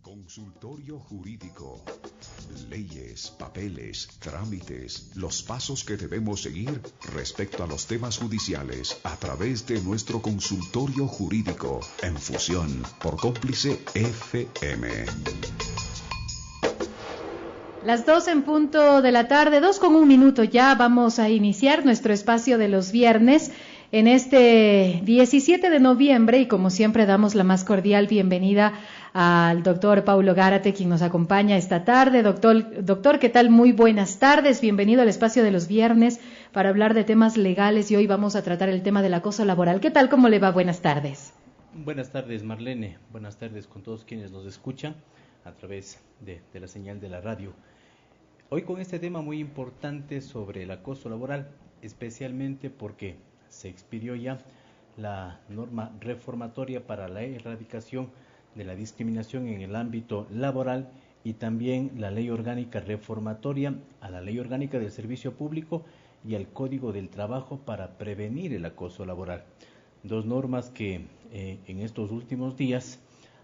Consultorio Jurídico. Leyes, papeles, trámites, los pasos que debemos seguir respecto a los temas judiciales a través de nuestro consultorio jurídico en fusión por Cómplice FM. Las 2 en punto de la tarde, 2:01 ya vamos a iniciar nuestro espacio de los viernes en este 17 de noviembre y como siempre damos la más cordial bienvenida al doctor Paulo Gárate, quien nos acompaña esta tarde. Doctor, ¿qué tal? Muy buenas tardes, bienvenido al espacio de los viernes para hablar de temas legales y hoy vamos a tratar el tema del acoso laboral. ¿Qué tal? ¿Cómo le va? Buenas tardes. Buenas tardes, Marlene, buenas tardes con todos quienes nos escuchan a través de la señal de la radio. Hoy con este tema muy importante sobre el acoso laboral, especialmente porque se expidió ya la norma reformatoria para la erradicación de la discriminación en el ámbito laboral y también la ley orgánica reformatoria a la ley orgánica del servicio público y al Código del Trabajo para prevenir el acoso laboral. Dos normas que en estos últimos días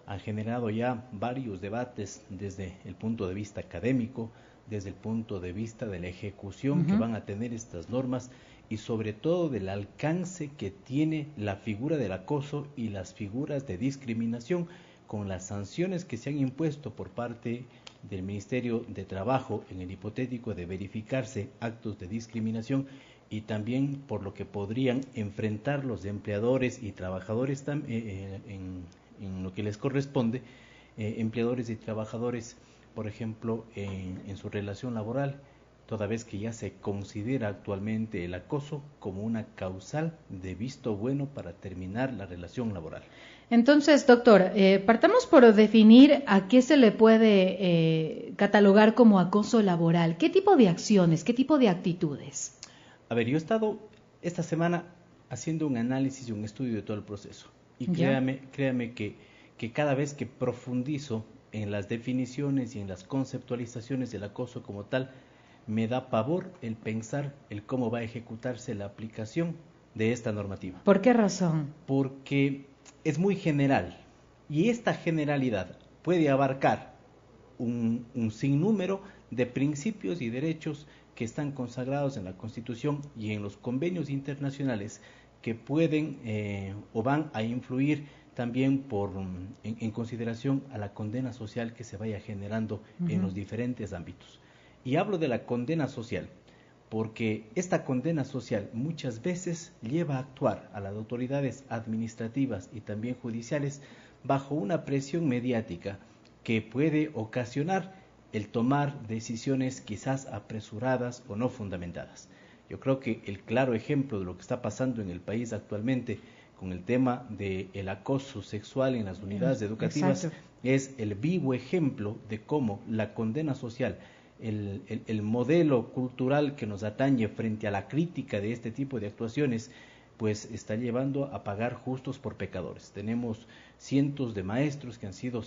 han generado ya varios debates desde el punto de vista académico, desde el punto de vista de la ejecución que van a tener estas normas y sobre todo del alcance que tiene la figura del acoso y las figuras de discriminación con las sanciones que se han impuesto por parte del Ministerio de Trabajo en el hipotético de verificarse actos de discriminación y también por lo que podrían enfrentar los empleadores y trabajadores en lo que les corresponde, empleadores y trabajadores, por ejemplo, en su relación laboral, toda vez que ya se considera actualmente el acoso como una causal de visto bueno para terminar la relación laboral. Entonces, doctor, partamos por definir a qué se le puede catalogar como acoso laboral. ¿Qué tipo de acciones, qué tipo de actitudes? A ver, yo he estado esta semana haciendo un análisis y un estudio de todo el proceso. Y créame que cada vez que profundizo en las definiciones y en las conceptualizaciones del acoso como tal, me da pavor el pensar el cómo va a ejecutarse la aplicación de esta normativa. ¿Por qué razón? Porque es muy general y esta generalidad puede abarcar un sinnúmero de principios y derechos que están consagrados en la Constitución y en los convenios internacionales que pueden o van a influir también en consideración a la condena social que se vaya generando en los diferentes ámbitos. Y hablo de la condena social porque esta condena social muchas veces lleva a actuar a las autoridades administrativas y también judiciales bajo una presión mediática que puede ocasionar el tomar decisiones quizás apresuradas o no fundamentadas. Yo creo que el claro ejemplo de lo que está pasando en el país actualmente con el tema del acoso sexual en las unidades educativas es el vivo ejemplo de cómo la condena social, el modelo cultural que nos atañe frente a la crítica de este tipo de actuaciones, pues está llevando a pagar justos por pecadores. Tenemos cientos de maestros que han sido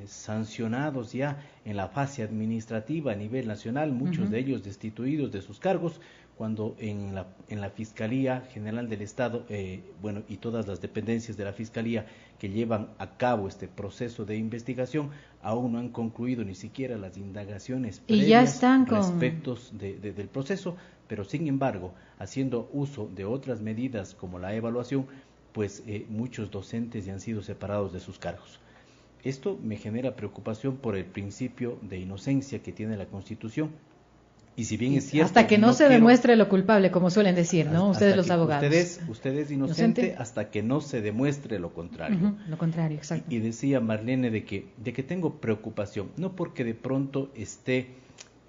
sancionados ya en la fase administrativa a nivel nacional, muchos de ellos destituidos de sus cargos, cuando en la Fiscalía General del Estado, y todas las dependencias de la Fiscalía que llevan a cabo este proceso de investigación, aún no han concluido ni siquiera las indagaciones previas respecto del proceso, pero sin embargo, haciendo uso de otras medidas como la evaluación, pues muchos docentes ya han sido separados de sus cargos. Esto me genera preocupación por el principio de inocencia que tiene la Constitución. Y si bien es cierto, hasta que no se demuestre lo culpable, como suelen decir, ¿no? Ustedes los abogados. Usted es inocente hasta que no se demuestre lo contrario. Lo contrario, exacto. Y decía Marlene de que tengo preocupación, no porque de pronto esté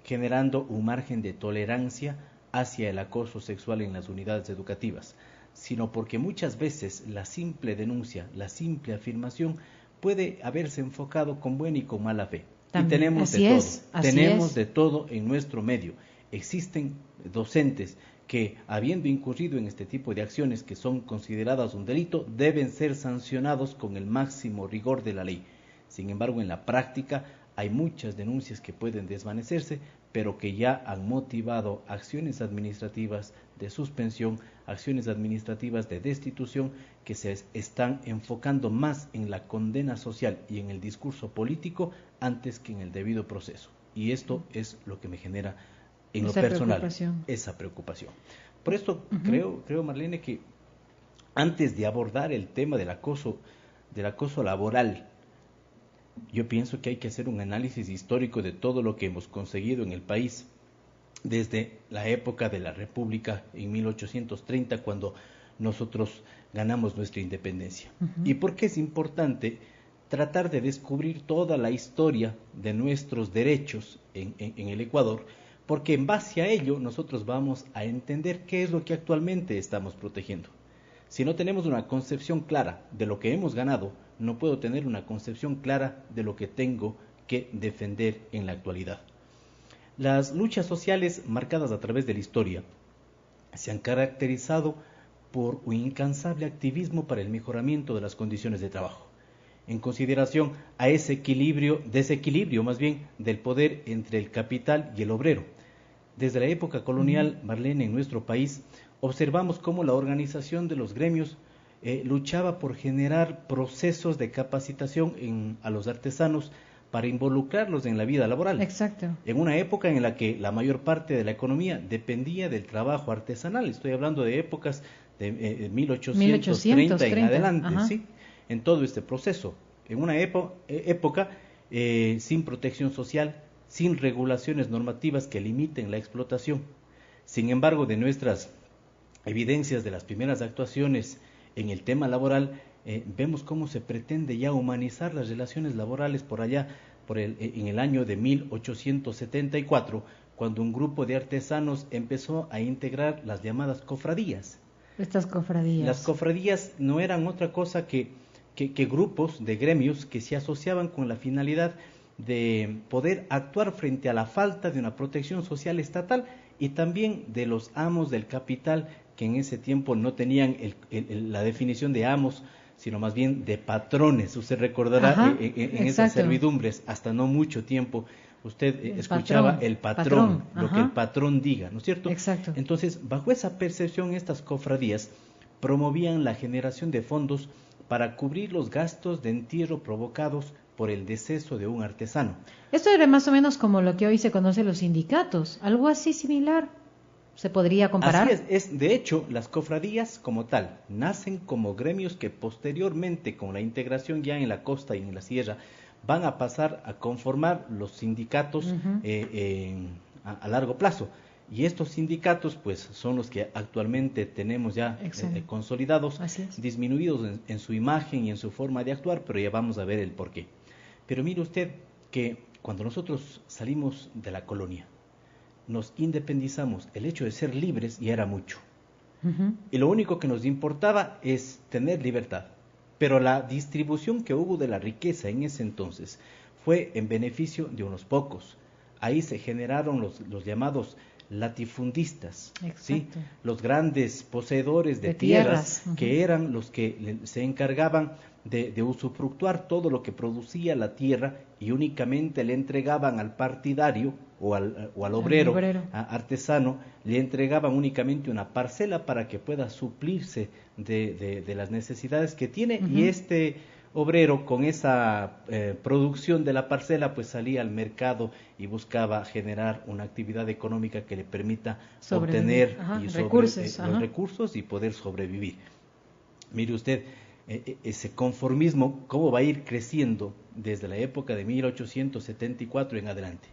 generando un margen de tolerancia hacia el acoso sexual en las unidades educativas, sino porque muchas veces la simple denuncia, la simple afirmación puede haberse enfocado con buena y con mala fe. También, y tenemos de todo en nuestro medio. Existen docentes que, habiendo incurrido en este tipo de acciones que son consideradas un delito, deben ser sancionados con el máximo rigor de la ley. Sin embargo, en la práctica hay muchas denuncias que pueden desvanecerse pero que ya han motivado acciones administrativas de suspensión, acciones administrativas de destitución, que se están enfocando más en la condena social y en el discurso político antes que en el debido proceso. Y esto es lo que me genera en lo personal esa preocupación. Por esto creo, Marlene, que antes de abordar el tema del acoso laboral, yo pienso que hay que hacer un análisis histórico de todo lo que hemos conseguido en el país desde la época de la República en 1830, cuando nosotros ganamos nuestra independencia. ¿Y por qué es importante tratar de descubrir toda la historia de nuestros derechos en el Ecuador? Porque en base a ello nosotros vamos a entender qué es lo que actualmente estamos protegiendo. Si no tenemos una concepción clara de lo que hemos ganado, no puedo tener una concepción clara de lo que tengo que defender en la actualidad. Las luchas sociales marcadas a través de la historia se han caracterizado por un incansable activismo para el mejoramiento de las condiciones de trabajo, en consideración a ese desequilibrio más bien del poder entre el capital y el obrero. Desde la época colonial, Marlene, en nuestro país, observamos cómo la organización de los gremios luchaba por generar procesos de capacitación a los artesanos para involucrarlos en la vida laboral. Exacto. En una época en la que la mayor parte de la economía dependía del trabajo artesanal. Estoy hablando de épocas de 1830 en adelante, ¿sí? En todo este proceso. En una época sin protección social, sin regulaciones normativas que limiten la explotación. Sin embargo, de nuestras evidencias de las primeras actuaciones en el tema laboral, vemos cómo se pretende ya humanizar las relaciones laborales en el año de 1874, cuando un grupo de artesanos empezó a integrar las llamadas cofradías. Estas cofradías. Las cofradías no eran otra cosa que grupos de gremios que se asociaban con la finalidad de poder actuar frente a la falta de una protección social estatal y también de los amos del capital, que en ese tiempo no tenían la definición de amos, sino más bien de patrones. Usted recordará en esas servidumbres, hasta no mucho tiempo, usted escuchaba el patrón, lo que el patrón diga, ¿no es cierto? Exacto. Entonces, bajo esa percepción, estas cofradías promovían la generación de fondos para cubrir los gastos de entierro provocados por el deceso de un artesano. Esto era más o menos como lo que hoy se conoce los sindicatos, algo así similar. ¿Se podría comparar? Así es. De hecho, las cofradías como tal nacen como gremios que posteriormente, con la integración ya en la costa y en la sierra, van a pasar a conformar los sindicatos a largo plazo. Y estos sindicatos pues son los que actualmente tenemos ya consolidados, disminuidos en su imagen y en su forma de actuar, pero ya vamos a ver el porqué. Pero mire usted que cuando nosotros salimos de la colonia, nos independizamos, el hecho de ser libres ya era mucho. Y lo único que nos importaba es tener libertad. Pero la distribución que hubo de la riqueza en ese entonces fue en beneficio de unos pocos. Ahí se generaron los llamados latifundistas, ¿sí? Los grandes poseedores de tierras que eran los que se encargaban de usufructuar todo lo que producía la tierra y únicamente le entregaban al partidario o al obrero. Artesano, le entregaban únicamente una parcela para que pueda suplirse de las necesidades que tiene, y este obrero con esa producción de la parcela pues salía al mercado y buscaba generar una actividad económica que le permita obtener los recursos y poder sobrevivir. Mire usted, ese conformismo cómo va a ir creciendo desde la época de 1874 en adelante.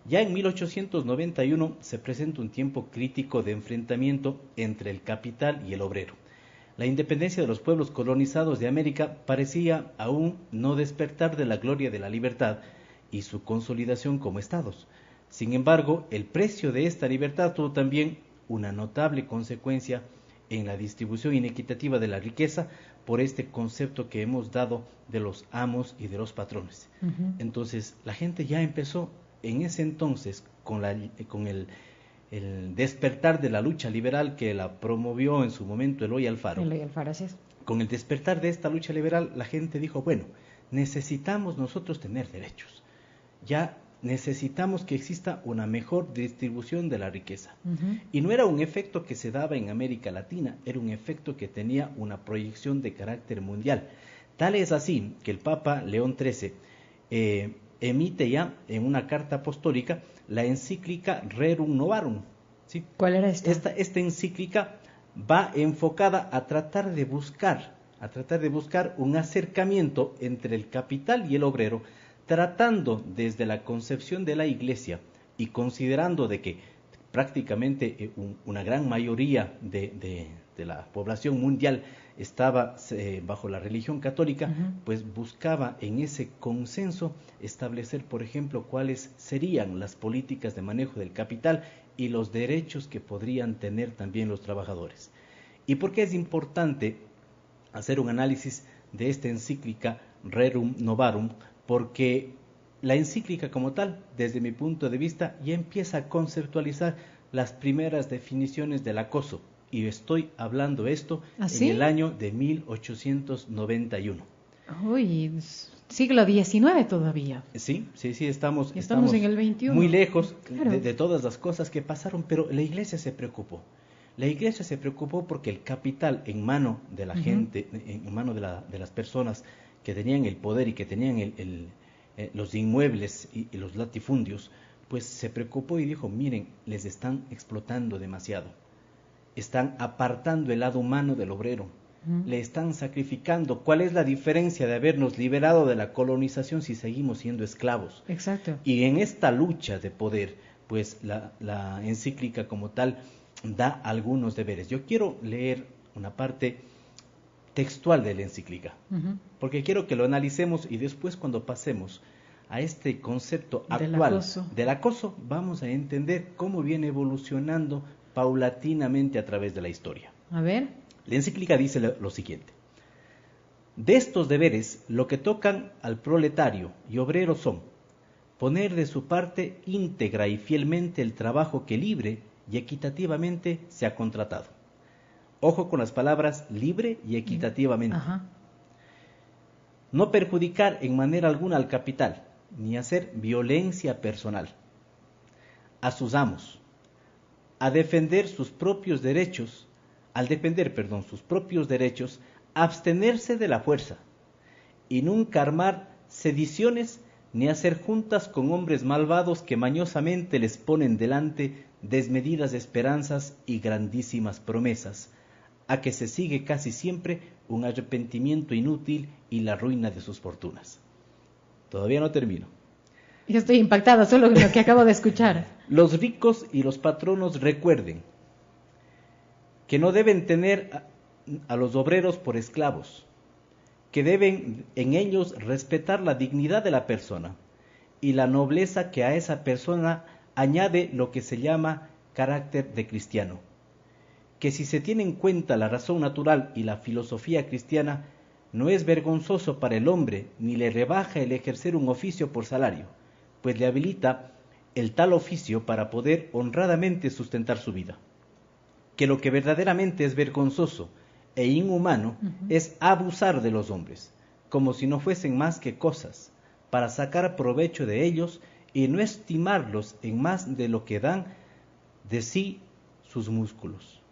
Ya en 1891 se presenta un tiempo crítico de enfrentamiento entre el capital y el obrero. La independencia de los pueblos colonizados de América parecía aún no despertar de la gloria de la libertad y su consolidación como estados. Sin embargo, el precio de esta libertad tuvo también una notable consecuencia en la distribución inequitativa de la riqueza por este concepto que hemos dado de los amos y de los patrones. Entonces, la gente ya empezó en ese entonces con el despertar de la lucha liberal que la promovió en su momento Eloy Alfaro. Con el despertar de esta lucha liberal, la gente dijo, bueno, necesitamos nosotros tener derechos. Ya necesitamos que exista una mejor distribución de la riqueza. Y no era un efecto que se daba en América Latina, era un efecto que tenía una proyección de carácter mundial. Tal es así que el Papa León XIII emite ya en una carta apostólica la encíclica Rerum Novarum. ¿Sí? ¿Cuál era esta? Esta encíclica va enfocada a tratar de buscar un acercamiento entre el capital y el obrero, tratando desde la concepción de la Iglesia y considerando de que prácticamente una gran mayoría de la población mundial estaba bajo la religión católica, pues buscaba en ese consenso establecer, por ejemplo, cuáles serían las políticas de manejo del capital y los derechos que podrían tener también los trabajadores. ¿Y por qué es importante hacer un análisis de esta encíclica Rerum Novarum? Porque la encíclica como tal, desde mi punto de vista, ya empieza a conceptualizar las primeras definiciones del acoso. Y estoy hablando esto en el año de 1891. Uy, siglo XIX todavía. Sí, estamos en el 21. Muy lejos, claro, de todas las cosas que pasaron, pero la Iglesia se preocupó. La Iglesia se preocupó porque el capital en mano de la gente, en mano de las personas que tenían el poder y que tenían los inmuebles y los latifundios, pues se preocupó y dijo, miren, les están explotando demasiado. Están apartando el lado humano del obrero, le están sacrificando. ¿Cuál es la diferencia de habernos liberado de la colonización si seguimos siendo esclavos? Exacto. Y en esta lucha de poder, pues la encíclica como tal da algunos deberes. Yo quiero leer una parte textual de la encíclica, porque quiero que lo analicemos y después cuando pasemos a este concepto actual del acoso, vamos a entender cómo viene evolucionando paulatinamente a través de la historia. A ver. La encíclica dice lo siguiente: de estos deberes, lo que tocan al proletario y obrero son poner de su parte íntegra y fielmente el trabajo que libre y equitativamente se ha contratado. Ojo con las palabras libre y equitativamente. No perjudicar en manera alguna al capital, ni hacer violencia personal. A sus amos, al defender sus propios derechos, abstenerse de la fuerza, y nunca armar sediciones ni hacer juntas con hombres malvados que mañosamente les ponen delante desmedidas esperanzas y grandísimas promesas, a que se sigue casi siempre un arrepentimiento inútil y la ruina de sus fortunas. Todavía no termino. Yo estoy impactada solo con lo que acabo de escuchar. Los ricos y los patronos recuerden que no deben tener a los obreros por esclavos, que deben en ellos respetar la dignidad de la persona y la nobleza que a esa persona añade lo que se llama carácter de cristiano, que si se tiene en cuenta la razón natural y la filosofía cristiana, no es vergonzoso para el hombre ni le rebaja el ejercer un oficio por salario, pues le habilita el tal oficio para poder honradamente sustentar su vida. Que lo que verdaderamente es vergonzoso e inhumano es abusar de los hombres, como si no fuesen más que cosas, para sacar provecho de ellos y no estimarlos en más de lo que dan de sí sus músculos.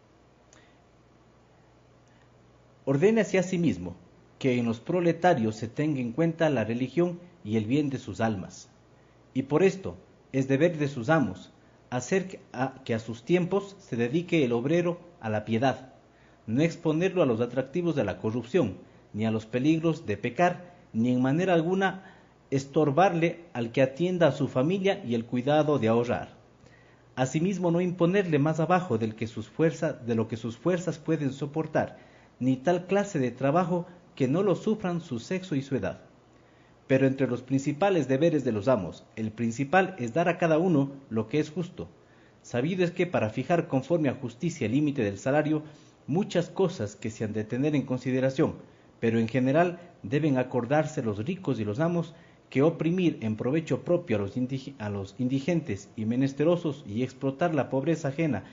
Ordénase a sí mismo que en los proletarios se tenga en cuenta la religión y el bien de sus almas, y por esto es deber de sus amos hacer que a sus tiempos se dedique el obrero a la piedad, no exponerlo a los atractivos de la corrupción, ni a los peligros de pecar, ni en manera alguna estorbarle al que atienda a su familia y el cuidado de ahorrar. Asimismo, no imponerle más abajo de lo que sus fuerzas pueden soportar, ni tal clase de trabajo que no lo sufran su sexo y su edad. Pero entre los principales deberes de los amos, el principal es dar a cada uno lo que es justo. Sabido es que para fijar conforme a justicia el límite del salario, muchas cosas que se han de tener en consideración, pero en general deben acordarse los ricos y los amos que oprimir en provecho propio a los indigentes y menesterosos y explotar la pobreza ajena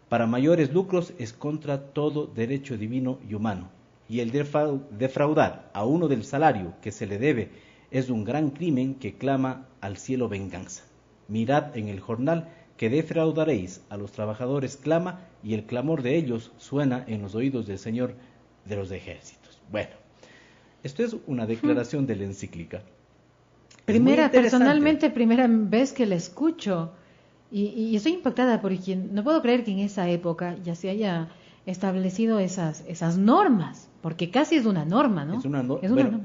para mayores lucros es contra todo derecho divino y humano. Y el defraudar a uno del salario que se le debe Es un gran crimen que clama al cielo venganza. Mirad en el jornal que defraudaréis a los trabajadores clama, y el clamor de ellos suena en los oídos del Señor de los ejércitos. Bueno, esto es una declaración de la encíclica. Personalmente, primera vez que la escucho, y estoy impactada porque no puedo creer que en esa época ya se haya establecido esas normas, porque casi es una norma, ¿no? Es una norma. Bueno,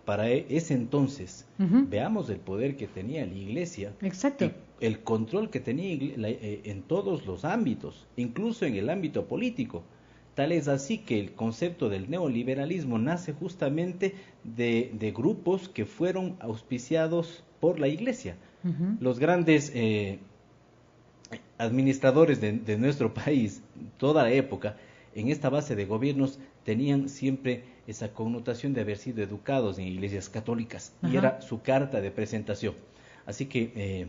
para ese entonces, veamos el poder que tenía la Iglesia. Exacto. El control que tenía en todos los ámbitos, incluso en el ámbito político. Tal es así que el concepto del neoliberalismo nace justamente de grupos que fueron auspiciados por la Iglesia. Los grandes administradores de nuestro país, toda la época, en esta base de gobiernos, tenían siempre esa connotación de haber sido educados en iglesias católicas, y era su carta de presentación. Así que,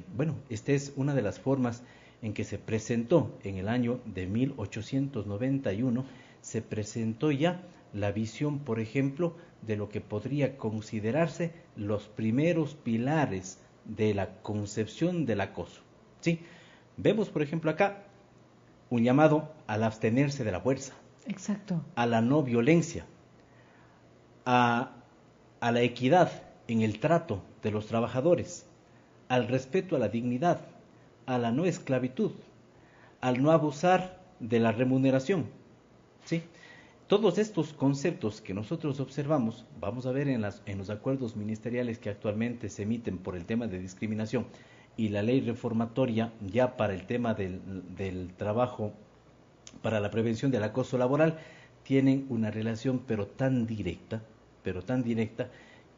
esta es una de las formas en que se presentó en el año de 1891, se presentó ya la visión, por ejemplo, de lo que podría considerarse los primeros pilares de la concepción del acoso. ¿Sí? Vemos, por ejemplo, acá un llamado al abstenerse de la fuerza. Exacto. A la no violencia, a la equidad en el trato de los trabajadores, al respeto a la dignidad, a la no esclavitud, al no abusar de la remuneración. ¿Sí? Todos estos conceptos que nosotros observamos, vamos a ver en los acuerdos ministeriales que actualmente se emiten por el tema de discriminación y la ley reformatoria ya para el tema del trabajo, para la prevención del acoso laboral, tienen una relación pero tan directa,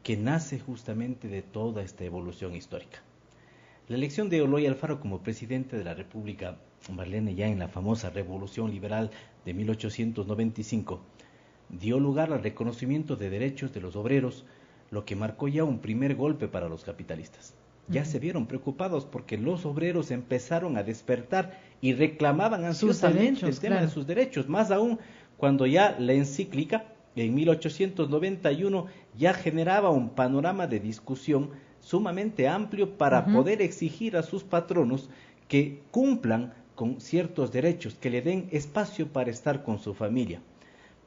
que nace justamente de toda esta evolución histórica. La elección de Eloy Alfaro como presidente de la República, Marlene, ya en la famosa Revolución Liberal de 1895, dio lugar al reconocimiento de derechos de los obreros, lo que marcó ya un primer golpe para los capitalistas. Ya se vieron preocupados porque los obreros empezaron a despertar y reclamaban ansiosamente el tema de sus derechos, más aún cuando ya la encíclica en 1891 ya generaba un panorama de discusión sumamente amplio para poder exigir a sus patronos que cumplan con ciertos derechos, que le den espacio para estar con su familia.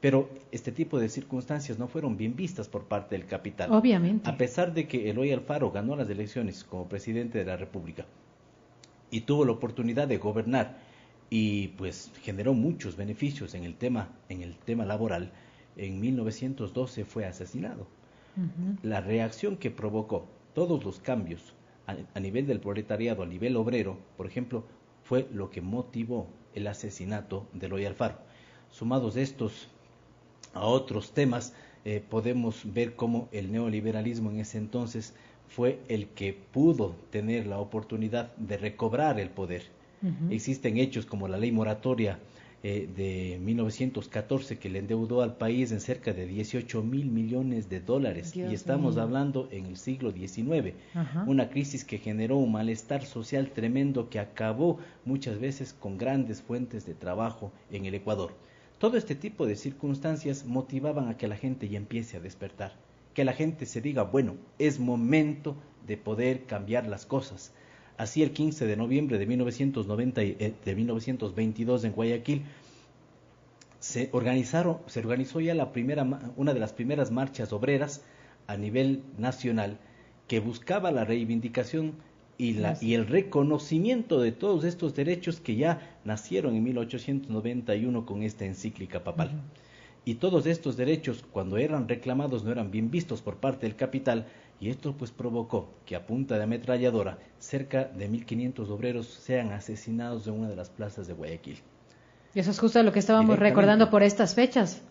Pero este tipo de circunstancias no fueron bien vistas por parte del capital. Obviamente. A pesar de que Eloy Alfaro ganó las elecciones como presidente de la República y tuvo la oportunidad de gobernar y pues generó muchos beneficios en el tema laboral, en 1912 fue asesinado. La reacción que provocó todos los cambios a nivel del proletariado, a nivel obrero, por ejemplo, fue lo que motivó el asesinato de Eloy Alfaro. Sumados estos a otros temas, podemos ver cómo el neoliberalismo en ese entonces fue el que pudo tener la oportunidad de recobrar el poder. Existen hechos como la ley moratoria de 1914 que le endeudó al país en cerca de 18,000 millones de dólares. Dios y estamos mío. hablando en el siglo XIX, una crisis que generó un malestar social tremendo que acabó muchas veces con grandes fuentes de trabajo en el Ecuador. Todo este tipo de circunstancias motivaban a que la gente ya empiece a despertar, que la gente se diga, bueno, es momento de poder cambiar las cosas. Así el 15 de noviembre de 1922 en Guayaquil se organizó ya una de las primeras marchas obreras a nivel nacional que buscaba la reivindicación y el reconocimiento de todos estos derechos que ya nacieron en 1891 con esta encíclica papal. Y todos estos derechos, cuando eran reclamados, no eran bien vistos por parte del capital, y esto pues provocó que a punta de ametralladora cerca de 1.500 obreros sean asesinados en una de las plazas de Guayaquil. Y eso es justo lo que estábamos recordando por estas fechas.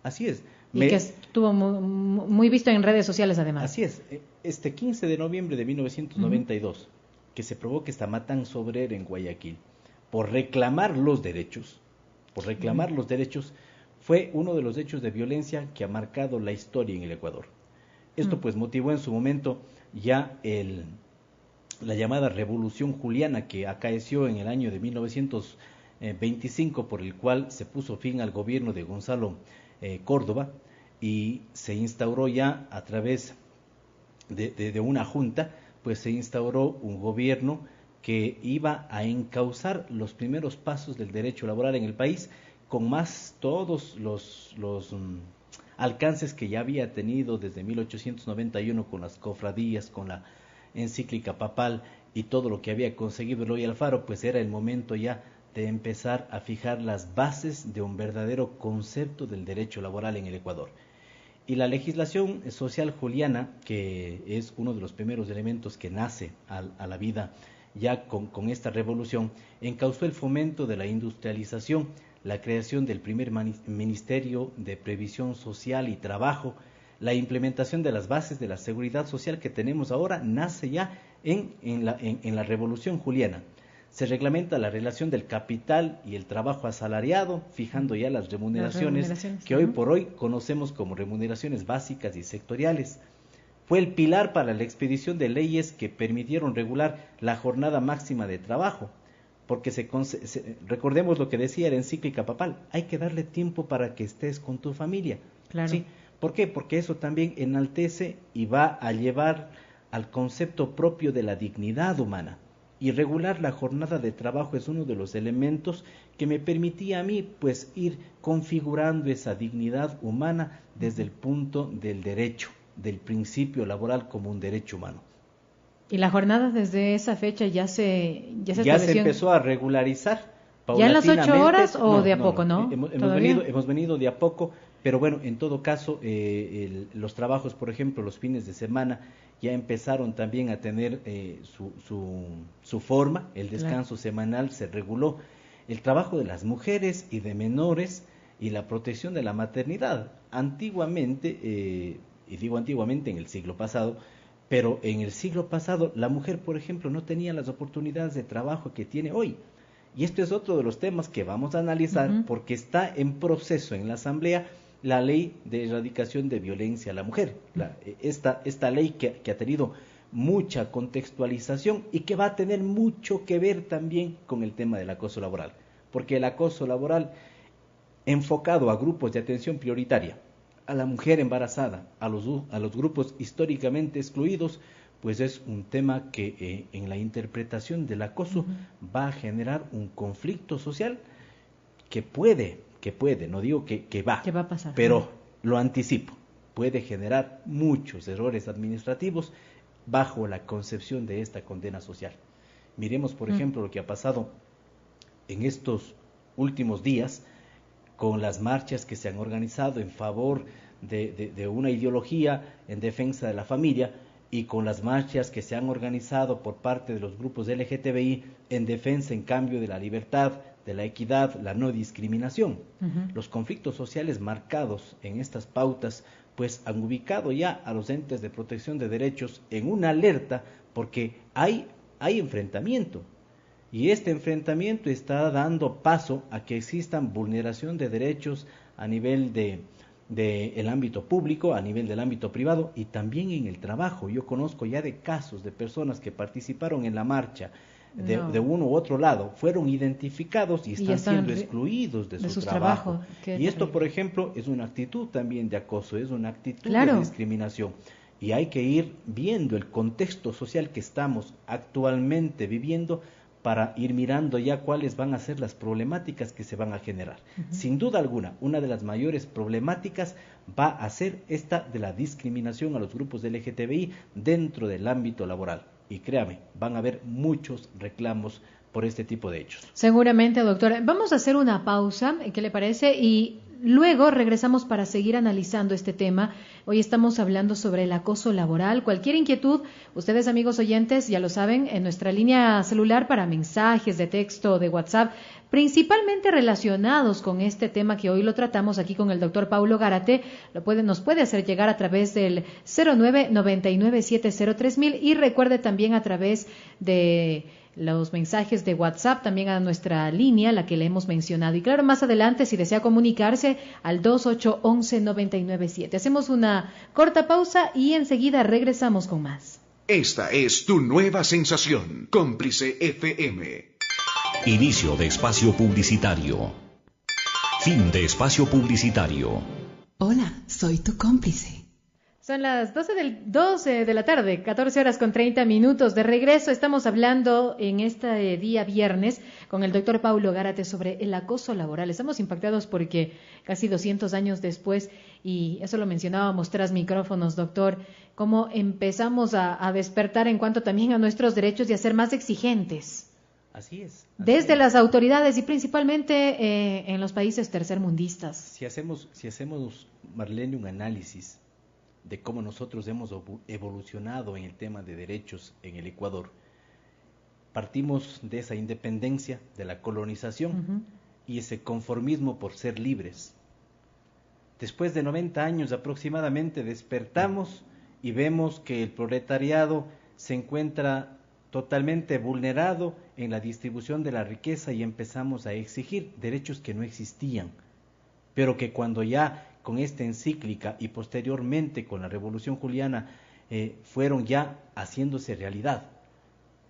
Así es. Y que estuvo muy visto en redes sociales además. Así es. Este 15 de noviembre de 1992, que se provoca esta matanza obrera en Guayaquil, por reclamar los derechos, fue uno de los hechos de violencia que ha marcado la historia en el Ecuador. Esto pues motivó en su momento ya la llamada Revolución Juliana, que acaeció en el año de 1925, por el cual se puso fin al gobierno de Gonzalo Córdoba y se instauró ya a través de una junta, pues se instauró un gobierno que iba a encauzar los primeros pasos del derecho laboral en el país, con más todos los alcances que ya había tenido desde 1891 con las cofradías, con la encíclica papal y todo lo que había conseguido Eloy Alfaro. Pues era el momento ya de empezar a fijar las bases de un verdadero concepto del derecho laboral en el Ecuador. Y la legislación social juliana, que es uno de los primeros elementos que nace a la vida ya con esta revolución, encauzó el fomento de la industrialización, la creación del primer Ministerio de Previsión Social y Trabajo, la implementación de las bases de la seguridad social que tenemos ahora, nace ya en la revolución juliana. Se reglamenta la relación del capital y el trabajo asalariado, fijando ya las remuneraciones que hoy por hoy conocemos como remuneraciones básicas y sectoriales. Fue el pilar para la expedición de leyes que permitieron regular la jornada máxima de trabajo, porque recordemos lo que decía la encíclica papal: hay que darle tiempo para que estés con tu familia. Claro. ¿Sí? ¿Por qué? Porque eso también enaltece y va a llevar al concepto propio de la dignidad humana. Y regular la jornada de trabajo es uno de los elementos que me permitía a mí pues ir configurando esa dignidad humana desde el punto del derecho, del principio laboral como un derecho humano. Y la jornada desde esa fecha ya se empezó a regularizar ¿Ya en las 8 horas o no, de a poco, no? Hemos venido de a poco, pero bueno, en todo caso, los trabajos, por ejemplo, los fines de semana, ya empezaron también a tener su forma, el descanso semanal se reguló, el trabajo de las mujeres y de menores y la protección de la maternidad. Antiguamente, y digo antiguamente en el siglo pasado, pero en el siglo pasado la mujer, por ejemplo, no tenía las oportunidades de trabajo que tiene hoy. Y esto es otro de los temas que vamos a analizar, porque está en proceso en la Asamblea la ley de erradicación de violencia a la mujer, esta ley que ha tenido mucha contextualización y que va a tener mucho que ver también con el tema del acoso laboral, porque el acoso laboral enfocado a grupos de atención prioritaria, a la mujer embarazada, a los grupos históricamente excluidos, pues es un tema que en la interpretación del acoso va a generar un conflicto social que puede, no digo que va a pasar, pero lo anticipo, puede generar muchos errores administrativos bajo la concepción de esta condena social. Miremos, por ejemplo, lo que ha pasado en estos últimos días con las marchas que se han organizado en favor de una ideología en defensa de la familia, y con las marchas que se han organizado por parte de los grupos LGTBI en defensa, en cambio, de la libertad, de la equidad, la no discriminación. Los conflictos sociales marcados en estas pautas pues han ubicado ya a los entes de protección de derechos en una alerta, porque hay enfrentamiento, y este enfrentamiento está dando paso a que existan vulneración de derechos a nivel del ámbito público, a nivel del ámbito privado y también en el trabajo. Yo conozco ya de casos de personas que participaron en la marcha de uno u otro lado, fueron identificados y están siendo excluidos de su trabajo. Y esto, por ejemplo, es una actitud también de acoso, es una actitud de discriminación. Y hay que ir viendo el contexto social que estamos actualmente viviendo para ir mirando ya cuáles van a ser las problemáticas que se van a generar. Sin duda alguna, una de las mayores problemáticas va a ser esta de la discriminación a los grupos de LGTBI dentro del ámbito laboral. Y créame, van a haber muchos reclamos por este tipo de hechos. Seguramente, doctora. Vamos a hacer una pausa, ¿qué le parece? Y luego regresamos para seguir analizando este tema. Hoy estamos hablando sobre el acoso laboral. Cualquier inquietud, ustedes, amigos oyentes, ya lo saben, en nuestra línea celular para mensajes de texto, de WhatsApp, principalmente relacionados con este tema que hoy lo tratamos aquí con el doctor Paulo Gárate, nos puede hacer llegar a través del 0999703000 y recuerde también a través de los mensajes de WhatsApp, también a nuestra línea, la que le hemos mencionado. Y claro, más adelante, si desea comunicarse, al 2811-997. Hacemos una corta pausa y enseguida regresamos con más. Esta es tu nueva sensación, Cómplice FM. Inicio de espacio publicitario. Fin de espacio publicitario. Hola, soy tu cómplice. Son las 12 de la tarde, 14 horas con 30 minutos. De regreso estamos hablando en este día viernes con el doctor Paulo Gárate sobre el acoso laboral. Estamos impactados porque casi 200 años después, y eso lo mencionábamos tras micrófonos, doctor, cómo empezamos a despertar en cuanto también a nuestros derechos y a ser más exigentes. Así es. Desde las autoridades y principalmente en los países tercermundistas. Si hacemos, Marlene, un análisis de cómo nosotros hemos evolucionado en el tema de derechos en el Ecuador, partimos de esa independencia, de la colonización y ese conformismo por ser libres. Después de 90 años aproximadamente despertamos y vemos que el proletariado se encuentra totalmente vulnerado en la distribución de la riqueza y empezamos a exigir derechos que no existían, pero que cuando ya con esta encíclica y posteriormente con la Revolución Juliana fueron ya haciéndose realidad.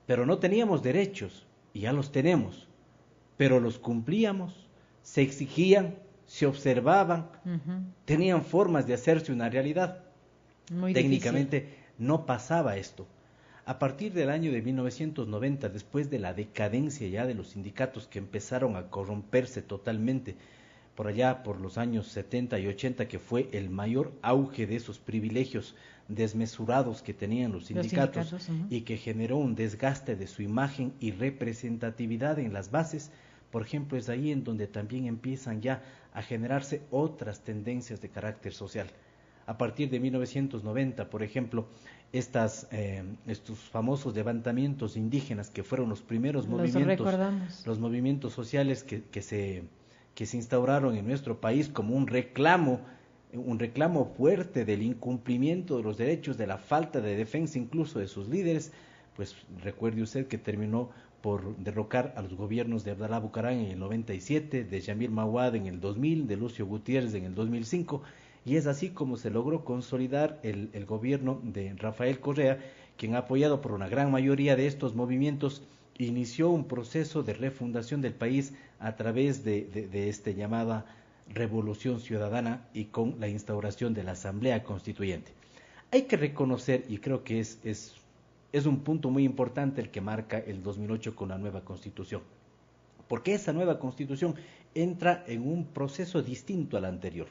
Pero no teníamos derechos y ya los tenemos, pero los cumplíamos, se exigían, se observaban, tenían formas de hacerse una realidad. Muy Técnicamente difícil. no pasaba esto. A partir del año de 1990, después de la decadencia ya de los sindicatos que empezaron a corromperse totalmente, por allá por los años 70 y 80, que fue el mayor auge de esos privilegios desmesurados que tenían los sindicatos y que generó un desgaste de su imagen y representatividad en las bases. Por ejemplo, es ahí en donde también empiezan ya a generarse otras tendencias de carácter social. A partir de 1990, por ejemplo, estos famosos levantamientos indígenas que fueron los primeros movimientos sociales que se instauraron en nuestro país como un reclamo fuerte del incumplimiento de los derechos, de la falta de defensa incluso de sus líderes, pues recuerde usted que terminó por derrocar a los gobiernos de Abdalá Bucaram en el 97, de Yamil Mawad en el 2000, de Lucio Gutiérrez en el 2005, y es así como se logró consolidar el gobierno de Rafael Correa, quien, apoyado por una gran mayoría de estos movimientos, inició un proceso de refundación del país a través de esta llamada Revolución Ciudadana y con la instauración de la Asamblea Constituyente. Hay que reconocer, y creo que es un punto muy importante el que marca el 2008 con la nueva Constitución, porque esa nueva Constitución entra en un proceso distinto al anterior.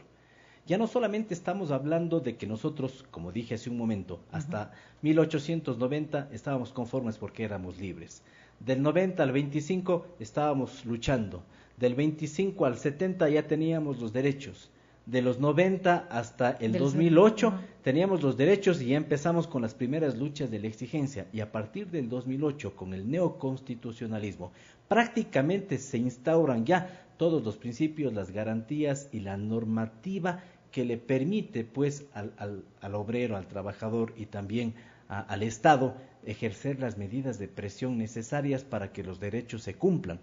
Ya no solamente estamos hablando de que nosotros, como dije hace un momento, hasta 1890 estábamos conformes porque éramos libres. Del 90 al 25 estábamos luchando. Del 25 al 70 ya teníamos los derechos. De los 90 hasta el 2008 teníamos los derechos y ya empezamos con las primeras luchas de la exigencia. Y a partir del 2008, con el neoconstitucionalismo, prácticamente se instauran ya todos los principios, las garantías y la normativa que le permite pues al obrero, al trabajador y también al Estado ejercer las medidas de presión necesarias para que los derechos se cumplan.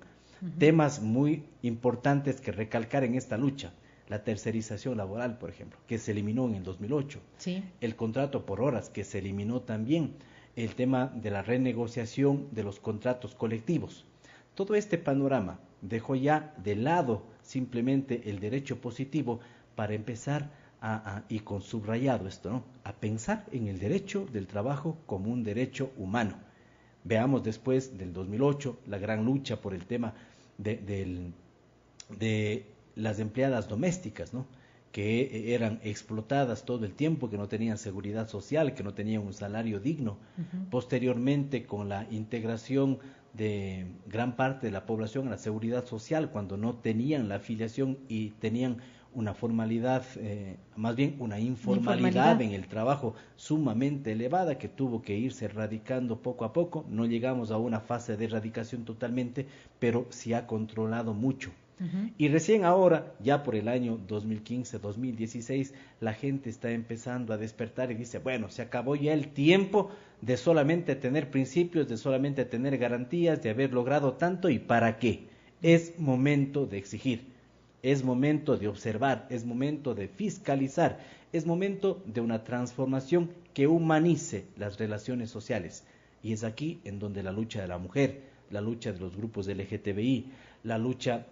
Temas muy importantes que recalcar en esta lucha: la tercerización laboral, por ejemplo, que se eliminó en el 2008, el contrato por horas, que se eliminó también, el tema de la renegociación de los contratos colectivos. Todo este panorama dejó ya de lado simplemente el derecho positivo para empezar y con subrayado esto, ¿no?, a pensar en el derecho del trabajo como un derecho humano. Veamos después del 2008 la gran lucha por el tema de las empleadas domésticas, ¿no?, que eran explotadas todo el tiempo, que no tenían seguridad social, que no tenían un salario digno. Posteriormente, con la integración de gran parte de la población a la seguridad social, cuando no tenían la afiliación y tenían una formalidad, más bien una informalidad en el trabajo sumamente elevada, que tuvo que irse erradicando poco a poco. No llegamos a una fase de erradicación totalmente, pero sí ha controlado mucho. Y recién ahora, ya por el año 2015-2016, la gente está empezando a despertar y dice, bueno, se acabó ya el tiempo de solamente tener principios, de solamente tener garantías, de haber logrado tanto, ¿y para qué? Es momento de exigir, es momento de observar, es momento de fiscalizar, es momento de una transformación que humanice las relaciones sociales. Y es aquí en donde la lucha de la mujer, la lucha de los grupos LGTBI, la lucha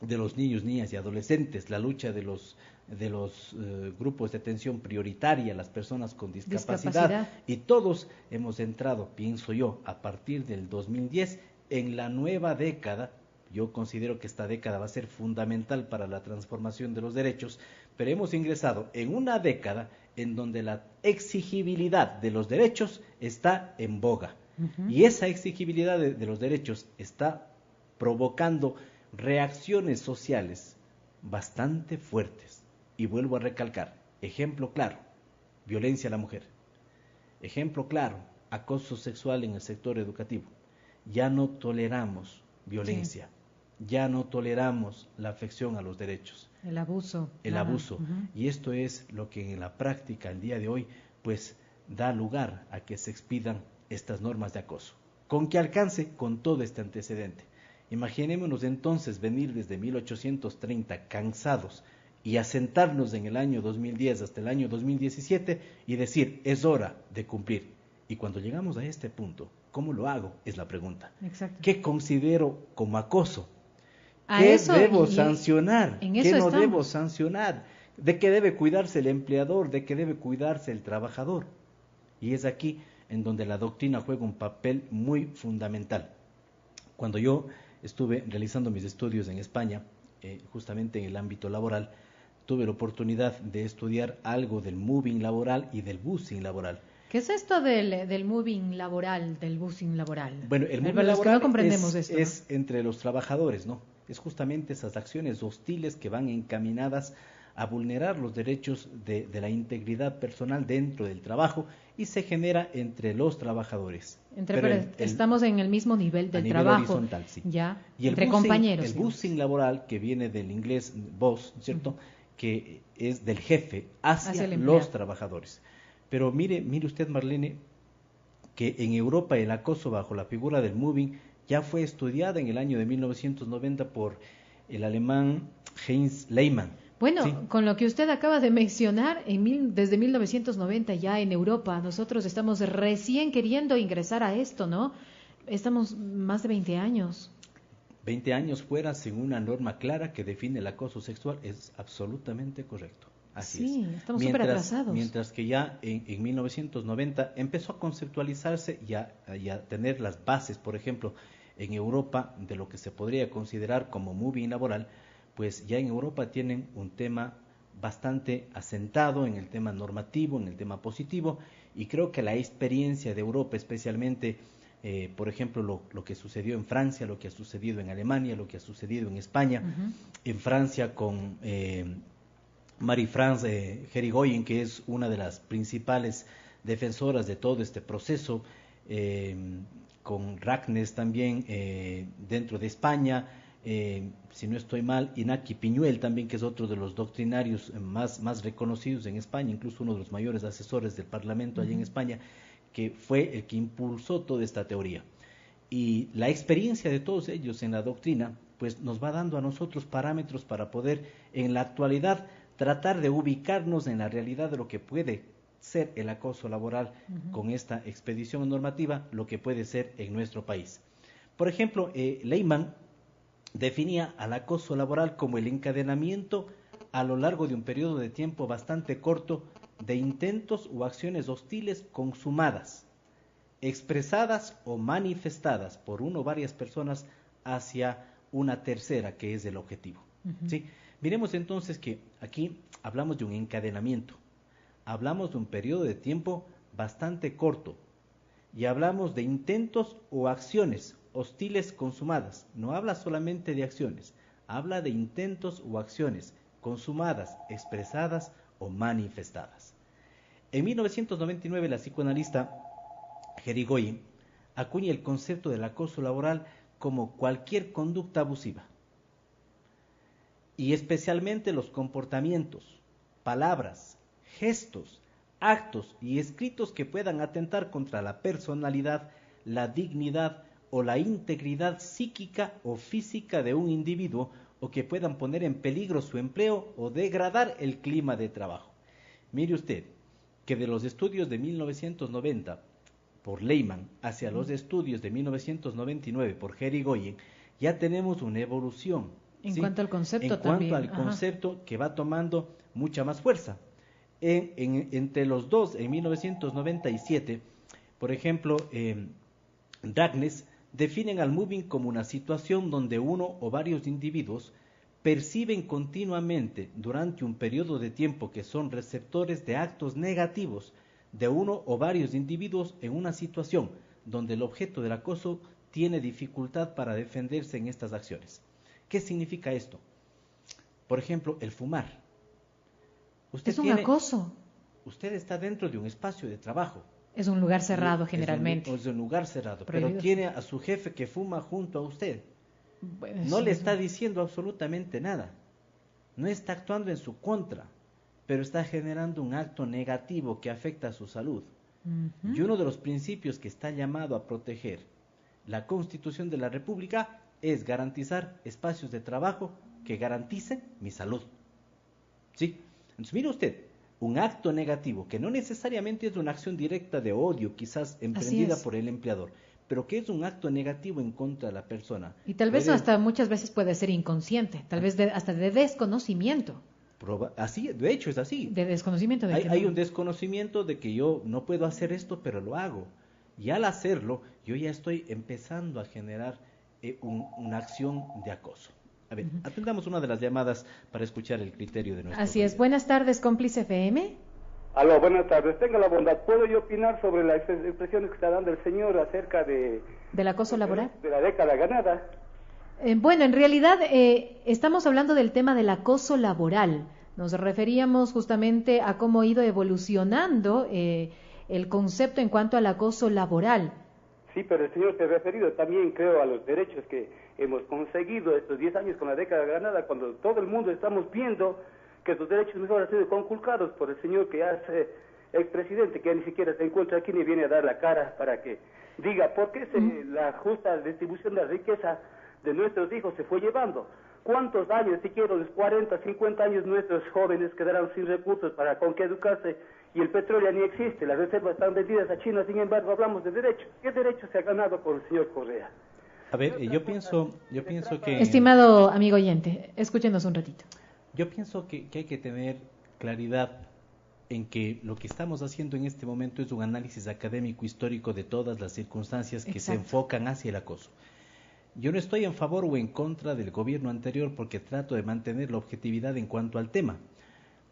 de los niños, niñas y adolescentes, la lucha de los de los grupos de atención prioritaria, las personas con discapacidad, y todos hemos entrado, pienso yo, a partir del 2010 en la nueva década. Yo considero que esta década va a ser fundamental para la transformación de los derechos, pero hemos ingresado en una década en donde la exigibilidad de los derechos está en boga. Y esa exigibilidad de los derechos está provocando reacciones sociales bastante fuertes. Y vuelvo a recalcar, ejemplo claro, violencia a la mujer. Ejemplo claro, acoso sexual en el sector educativo. Ya no toleramos violencia, ya no toleramos la afección a los derechos. El abuso. El abuso. Y esto es lo que en la práctica, el día de hoy, pues da lugar a que se expidan estas normas de acoso. ¿Con qué alcance? Con todo este antecedente. Imaginémonos entonces venir desde 1830 cansados y asentarnos en el año 2010 hasta el año 2017 y decir, es hora de cumplir. Y cuando llegamos a este punto, ¿cómo lo hago? Es la pregunta. Exacto. ¿Qué considero como acoso? ¿Qué debo sancionar? ¿Qué no debo sancionar? ¿De qué debe cuidarse el empleador? ¿De qué debe cuidarse el trabajador? Y es aquí en donde la doctrina juega un papel muy fundamental. Cuando yo estuve realizando mis estudios en España, justamente en el ámbito laboral, tuve la oportunidad de estudiar algo del moving laboral y del busing laboral. ¿Qué es esto del moving laboral, del busing laboral? Bueno, el moving laboral es entre los trabajadores, ¿no? Es justamente esas acciones hostiles que van encaminadas a vulnerar los derechos de la integridad personal dentro del trabajo y se genera entre los trabajadores. Estamos en el mismo nivel del trabajo. Horizontal, sí. Ya, y entre compañeros. El busing laboral, que viene del inglés boss, ¿cierto? Que es del jefe hacia los trabajadores. Pero mire usted, Marlene, que en Europa el acoso bajo la figura del moving ya fue estudiada en el año de 1990 por el alemán Heinz Lehmann. Bueno, ¿sí? Con lo que usted acaba de mencionar, desde 1990 ya en Europa, nosotros estamos recién queriendo ingresar a esto, ¿no? Estamos más de 20 años. 20 años fuera sin una norma clara que define el acoso sexual es absolutamente correcto. Así sí, estamos súper atrasados. Mientras que ya en 1990 empezó a conceptualizarse y a tener las bases, por ejemplo, en Europa, de lo que se podría considerar como moving laboral, pues ya en Europa tienen un tema bastante asentado en el tema normativo, en el tema positivo, y creo que la experiencia de Europa, especialmente, por ejemplo, lo que sucedió en Francia, lo que ha sucedido en Alemania, lo que ha sucedido en España, en Francia con Marie-France Herigoyen, que es una de las principales defensoras de todo este proceso, con Ragnes también dentro de España, si no estoy mal, Inaki Piñuel también, que es otro de los doctrinarios más reconocidos en España, incluso uno de los mayores asesores del Parlamento allá en España, que fue el que impulsó toda esta teoría. Y la experiencia de todos ellos en la doctrina, pues nos va dando a nosotros parámetros para poder en la actualidad tratar de ubicarnos en la realidad de lo que puede ser el acoso laboral con esta expedición normativa, lo que puede ser en nuestro país. Por ejemplo, Lehmann definía al acoso laboral como el encadenamiento a lo largo de un periodo de tiempo bastante corto de intentos o acciones hostiles consumadas, expresadas o manifestadas por una o varias personas hacia una tercera, que es el objetivo. ¿Sí? Miremos entonces que aquí hablamos de un encadenamiento, hablamos de un periodo de tiempo bastante corto y hablamos de intentos o acciones hostiles consumadas. No habla solamente de acciones, habla de intentos o acciones consumadas, expresadas o manifestadas. En 1999 la psicoanalista Herigoyen acuña el concepto del acoso laboral como cualquier conducta abusiva, y especialmente los comportamientos, palabras, gestos, actos y escritos que puedan atentar contra la personalidad, la dignidad o la integridad psíquica o física de un individuo, o que puedan poner en peligro su empleo o degradar el clima de trabajo. Mire usted que de los estudios de 1990 por Lehmann hacia los estudios de 1999 por Herigoyen ya tenemos una evolución En ¿sí? cuanto al concepto en también. cuanto al concepto que va tomando mucha más fuerza. Entre los dos, en 1997, por ejemplo, Dragnes definen al moving como una situación donde uno o varios individuos perciben continuamente durante un periodo de tiempo que son receptores de actos negativos de uno o varios individuos en una situación donde el objeto del acoso tiene dificultad para defenderse en estas acciones. ¿Qué significa esto? Por ejemplo, el fumar. Es un acoso. Usted está dentro de un espacio de trabajo. Es un lugar cerrado generalmente. Es un lugar cerrado, Prohibido. pero tiene a su jefe que fuma junto a usted. Bueno, No sí, le está diciendo absolutamente nada. No está actuando en su contra, pero está generando un acto negativo que afecta a su salud. Uh-huh. Y uno de los principios que está llamado a proteger la Constitución de la República es garantizar espacios de trabajo que garanticen mi salud. ¿Sí? Entonces, mire usted, un acto negativo, que no necesariamente es una acción directa de odio, quizás emprendida por el empleador, pero que es un acto negativo en contra de la persona. Y tal vez hasta muchas veces puede ser inconsciente, tal vez hasta de desconocimiento. Así, de hecho es así. De desconocimiento. Hay un desconocimiento de que yo no puedo hacer esto, pero lo hago. Y al hacerlo, yo ya estoy empezando a generar una acción de acoso. A ver, atendamos una de las llamadas para escuchar el criterio de nuestro. Así es. Buenas tardes, Cómplice FM. Aló, buenas tardes. Tenga la bondad. ¿Puedo yo opinar sobre las expresiones que está dando el señor acerca del acoso laboral? De la década ganada. Bueno, en realidad estamos hablando del tema del acoso laboral. Nos referíamos justamente a cómo ha ido evolucionando el concepto en cuanto al acoso laboral. Sí, pero el señor se ha referido también, creo, a los derechos que hemos conseguido estos 10 años con la década ganada, cuando todo el mundo estamos viendo que sus derechos mejor han sido conculcados por el señor que ya es expresidente, que ya ni siquiera se encuentra aquí ni viene a dar la cara para que diga por qué la justa distribución de la riqueza de nuestros hijos se fue llevando. ¿Cuántos años, si quiero, 40, 50 años, nuestros jóvenes quedarán sin recursos para con qué educarse? Y el petróleo ya ni existe, las reservas están vendidas a China, sin embargo hablamos de derechos. ¿Qué derecho se ha ganado por el señor Correa? A ver, yo pienso que... Estimado amigo oyente, escúchenos un ratito. Yo pienso que hay que tener claridad en que lo que estamos haciendo en este momento es un análisis académico histórico de todas las circunstancias que se enfocan hacia el acoso. Yo no estoy en favor o en contra del gobierno anterior porque trato de mantener la objetividad en cuanto al tema.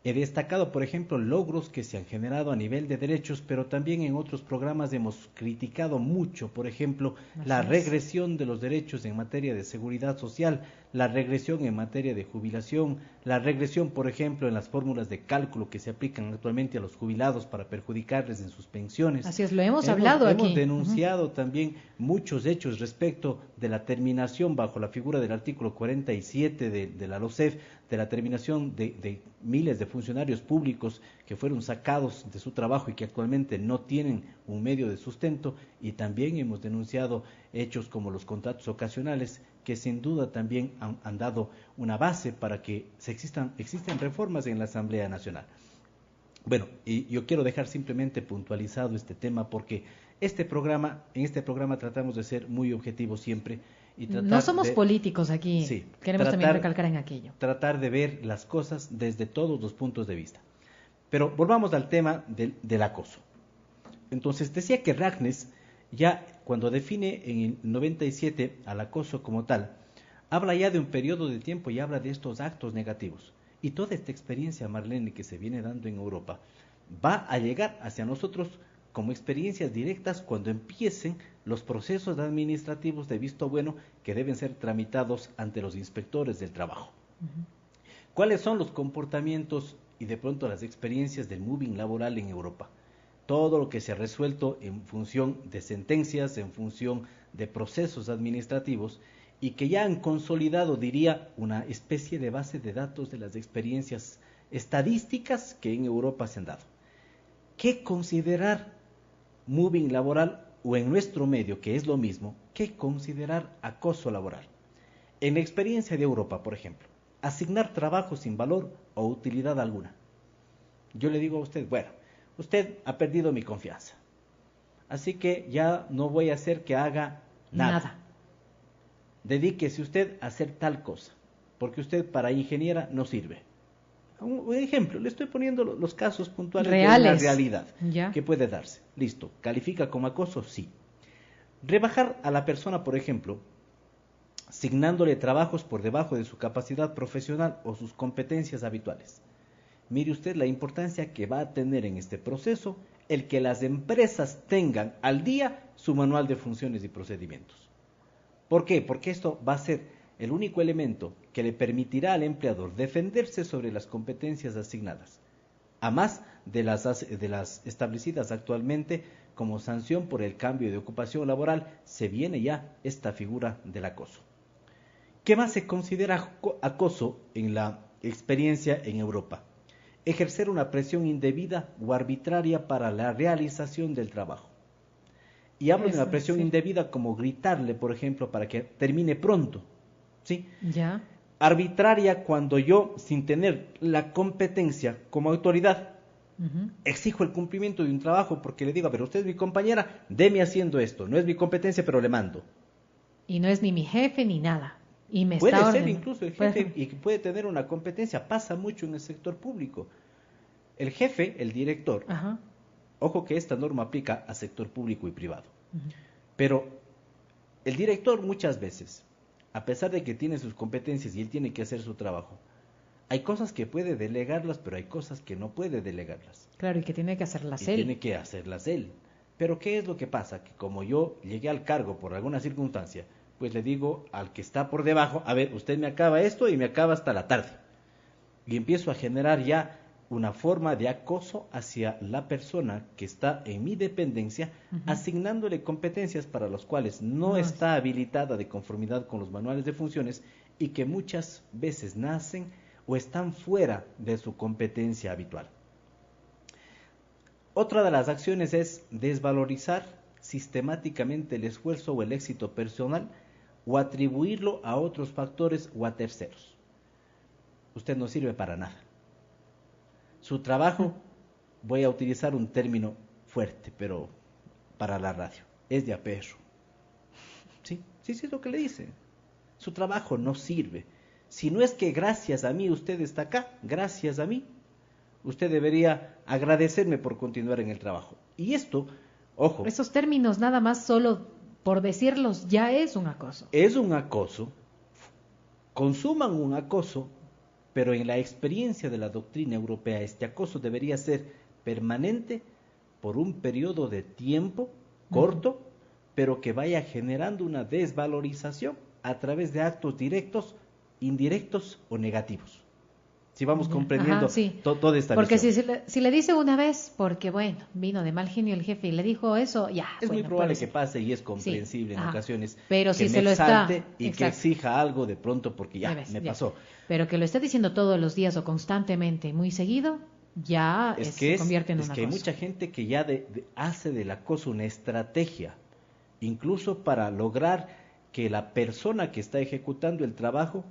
He destacado, por ejemplo, logros que se han generado a nivel de derechos, pero también en otros programas hemos criticado mucho, por ejemplo, la regresión de los derechos en materia de seguridad social, la regresión en materia de jubilación, la regresión, por ejemplo, en las fórmulas de cálculo que se aplican actualmente a los jubilados para perjudicarles en sus pensiones. Así es, lo hemos hablado aquí. Hemos denunciado también muchos hechos respecto de la terminación bajo la figura del artículo 47 de la LOCEF, de la terminación de miles de funcionarios públicos que fueron sacados de su trabajo y que actualmente no tienen un medio de sustento, y también hemos denunciado hechos como los contratos ocasionales que sin duda también han dado una base para que existan reformas en la Asamblea Nacional. Bueno, y yo quiero dejar simplemente puntualizado este tema porque en este programa tratamos de ser muy objetivos siempre. Y no somos políticos aquí, sí, queremos también recalcar en aquello. Tratar de ver las cosas desde todos los puntos de vista. Pero volvamos al tema del acoso. Entonces decía que Dragnes ya cuando define en el 97 al acoso como tal, habla ya de un periodo de tiempo y habla de estos actos negativos. Y toda esta experiencia, Marlene, que se viene dando en Europa, va a llegar hacia nosotros como experiencias directas cuando empiecen los procesos administrativos de visto bueno que deben ser tramitados ante los inspectores del trabajo. ¿Cuáles son los comportamientos y de pronto las experiencias del moving laboral en Europa? Todo lo que se ha resuelto en función de sentencias, en función de procesos administrativos y que ya han consolidado, diría, una especie de base de datos de las experiencias estadísticas que en Europa se han dado. ¿Qué considerar moving laboral o en nuestro medio, que es lo mismo, qué considerar acoso laboral? En la experiencia de Europa, por ejemplo, asignar trabajo sin valor o utilidad alguna. Yo le digo a usted, bueno, usted ha perdido mi confianza, así que ya no voy a hacer que haga nada. Dedíquese usted a hacer tal cosa. porque usted para ingeniera no sirve. Un ejemplo, le estoy poniendo los casos puntuales reales, de una realidad ya, que puede darse. Listo, ¿califica como acoso? Sí. Rebajar a la persona, por ejemplo, asignándole trabajos por debajo de su capacidad profesional o sus competencias habituales. Mire usted la importancia que va a tener en este proceso el que las empresas tengan al día su manual de funciones y procedimientos. ¿Por qué? Porque esto va a ser el único elemento que le permitirá al empleador defenderse sobre las competencias asignadas, a más de las establecidas actualmente como sanción por el cambio de ocupación laboral. Se viene ya esta figura del acoso. ¿Qué más se considera acoso en la experiencia en Europa? Ejercer una presión indebida o arbitraria para la realización del trabajo. Y hablo de una presión sí, indebida como gritarle, por ejemplo, para que termine pronto. ¿Sí? ya, Arbitraria cuando yo, sin tener la competencia como autoridad, exijo el cumplimiento de un trabajo porque le digo, pero usted es mi compañera, déme haciendo esto. No es mi competencia, pero le mando. y no es ni mi jefe ni nada. Y me Puede está ser ordenando. incluso el jefe y puede tener una competencia. Pasa mucho en el sector público. El jefe, el director, Ajá. ojo que esta norma aplica a sector público y privado. Pero el director muchas veces, a pesar de que tiene sus competencias y él tiene que hacer su trabajo, hay cosas que puede delegarlas, pero hay cosas que no puede delegarlas. Claro, y que tiene que hacerlas Y él. tiene que hacerlas él. Pero ¿qué es lo que pasa? Que como yo llegué al cargo por alguna circunstancia, pues le digo al que está por debajo, a ver, usted me acaba esto y me acaba hasta la tarde. Y empiezo a generar ya una forma de acoso hacia la persona que está en mi dependencia, asignándole competencias para las cuales no está habilitada de conformidad con los manuales de funciones y que muchas veces nacen o están fuera de su competencia habitual. Otra de las acciones es desvalorizar sistemáticamente el esfuerzo o el éxito personal o atribuirlo a otros factores o a terceros. Usted no sirve para nada. Su trabajo, voy a utilizar un término fuerte, pero para la radio, es de a perro. Sí, es lo que le dice. Su trabajo no sirve. Si no es que gracias a mí usted está acá, gracias a mí, usted debería agradecerme por continuar en el trabajo. Y esto, ojo. Esos términos nada más solo por decirlos ya es un acoso. Es un acoso. Consuman un acoso, pero en la experiencia de la doctrina europea este acoso debería ser permanente por un periodo de tiempo corto, pero que vaya generando una desvalorización a través de actos directos, indirectos o negativos. Si vamos comprendiendo toda esta porque visión. si le dice una vez, porque bueno, vino de mal genio el jefe y le dijo eso, ya. Es muy probable que pase y es comprensible en ocasiones. Pero que si me se lo exalte está y que exija algo de pronto porque ya me pasó. Pero que lo esté diciendo todos los días o constantemente, muy seguido, ya se convierte en un acoso. Es que hay mucha gente que ya hace del acoso una estrategia, incluso para lograr que la persona que está ejecutando el trabajo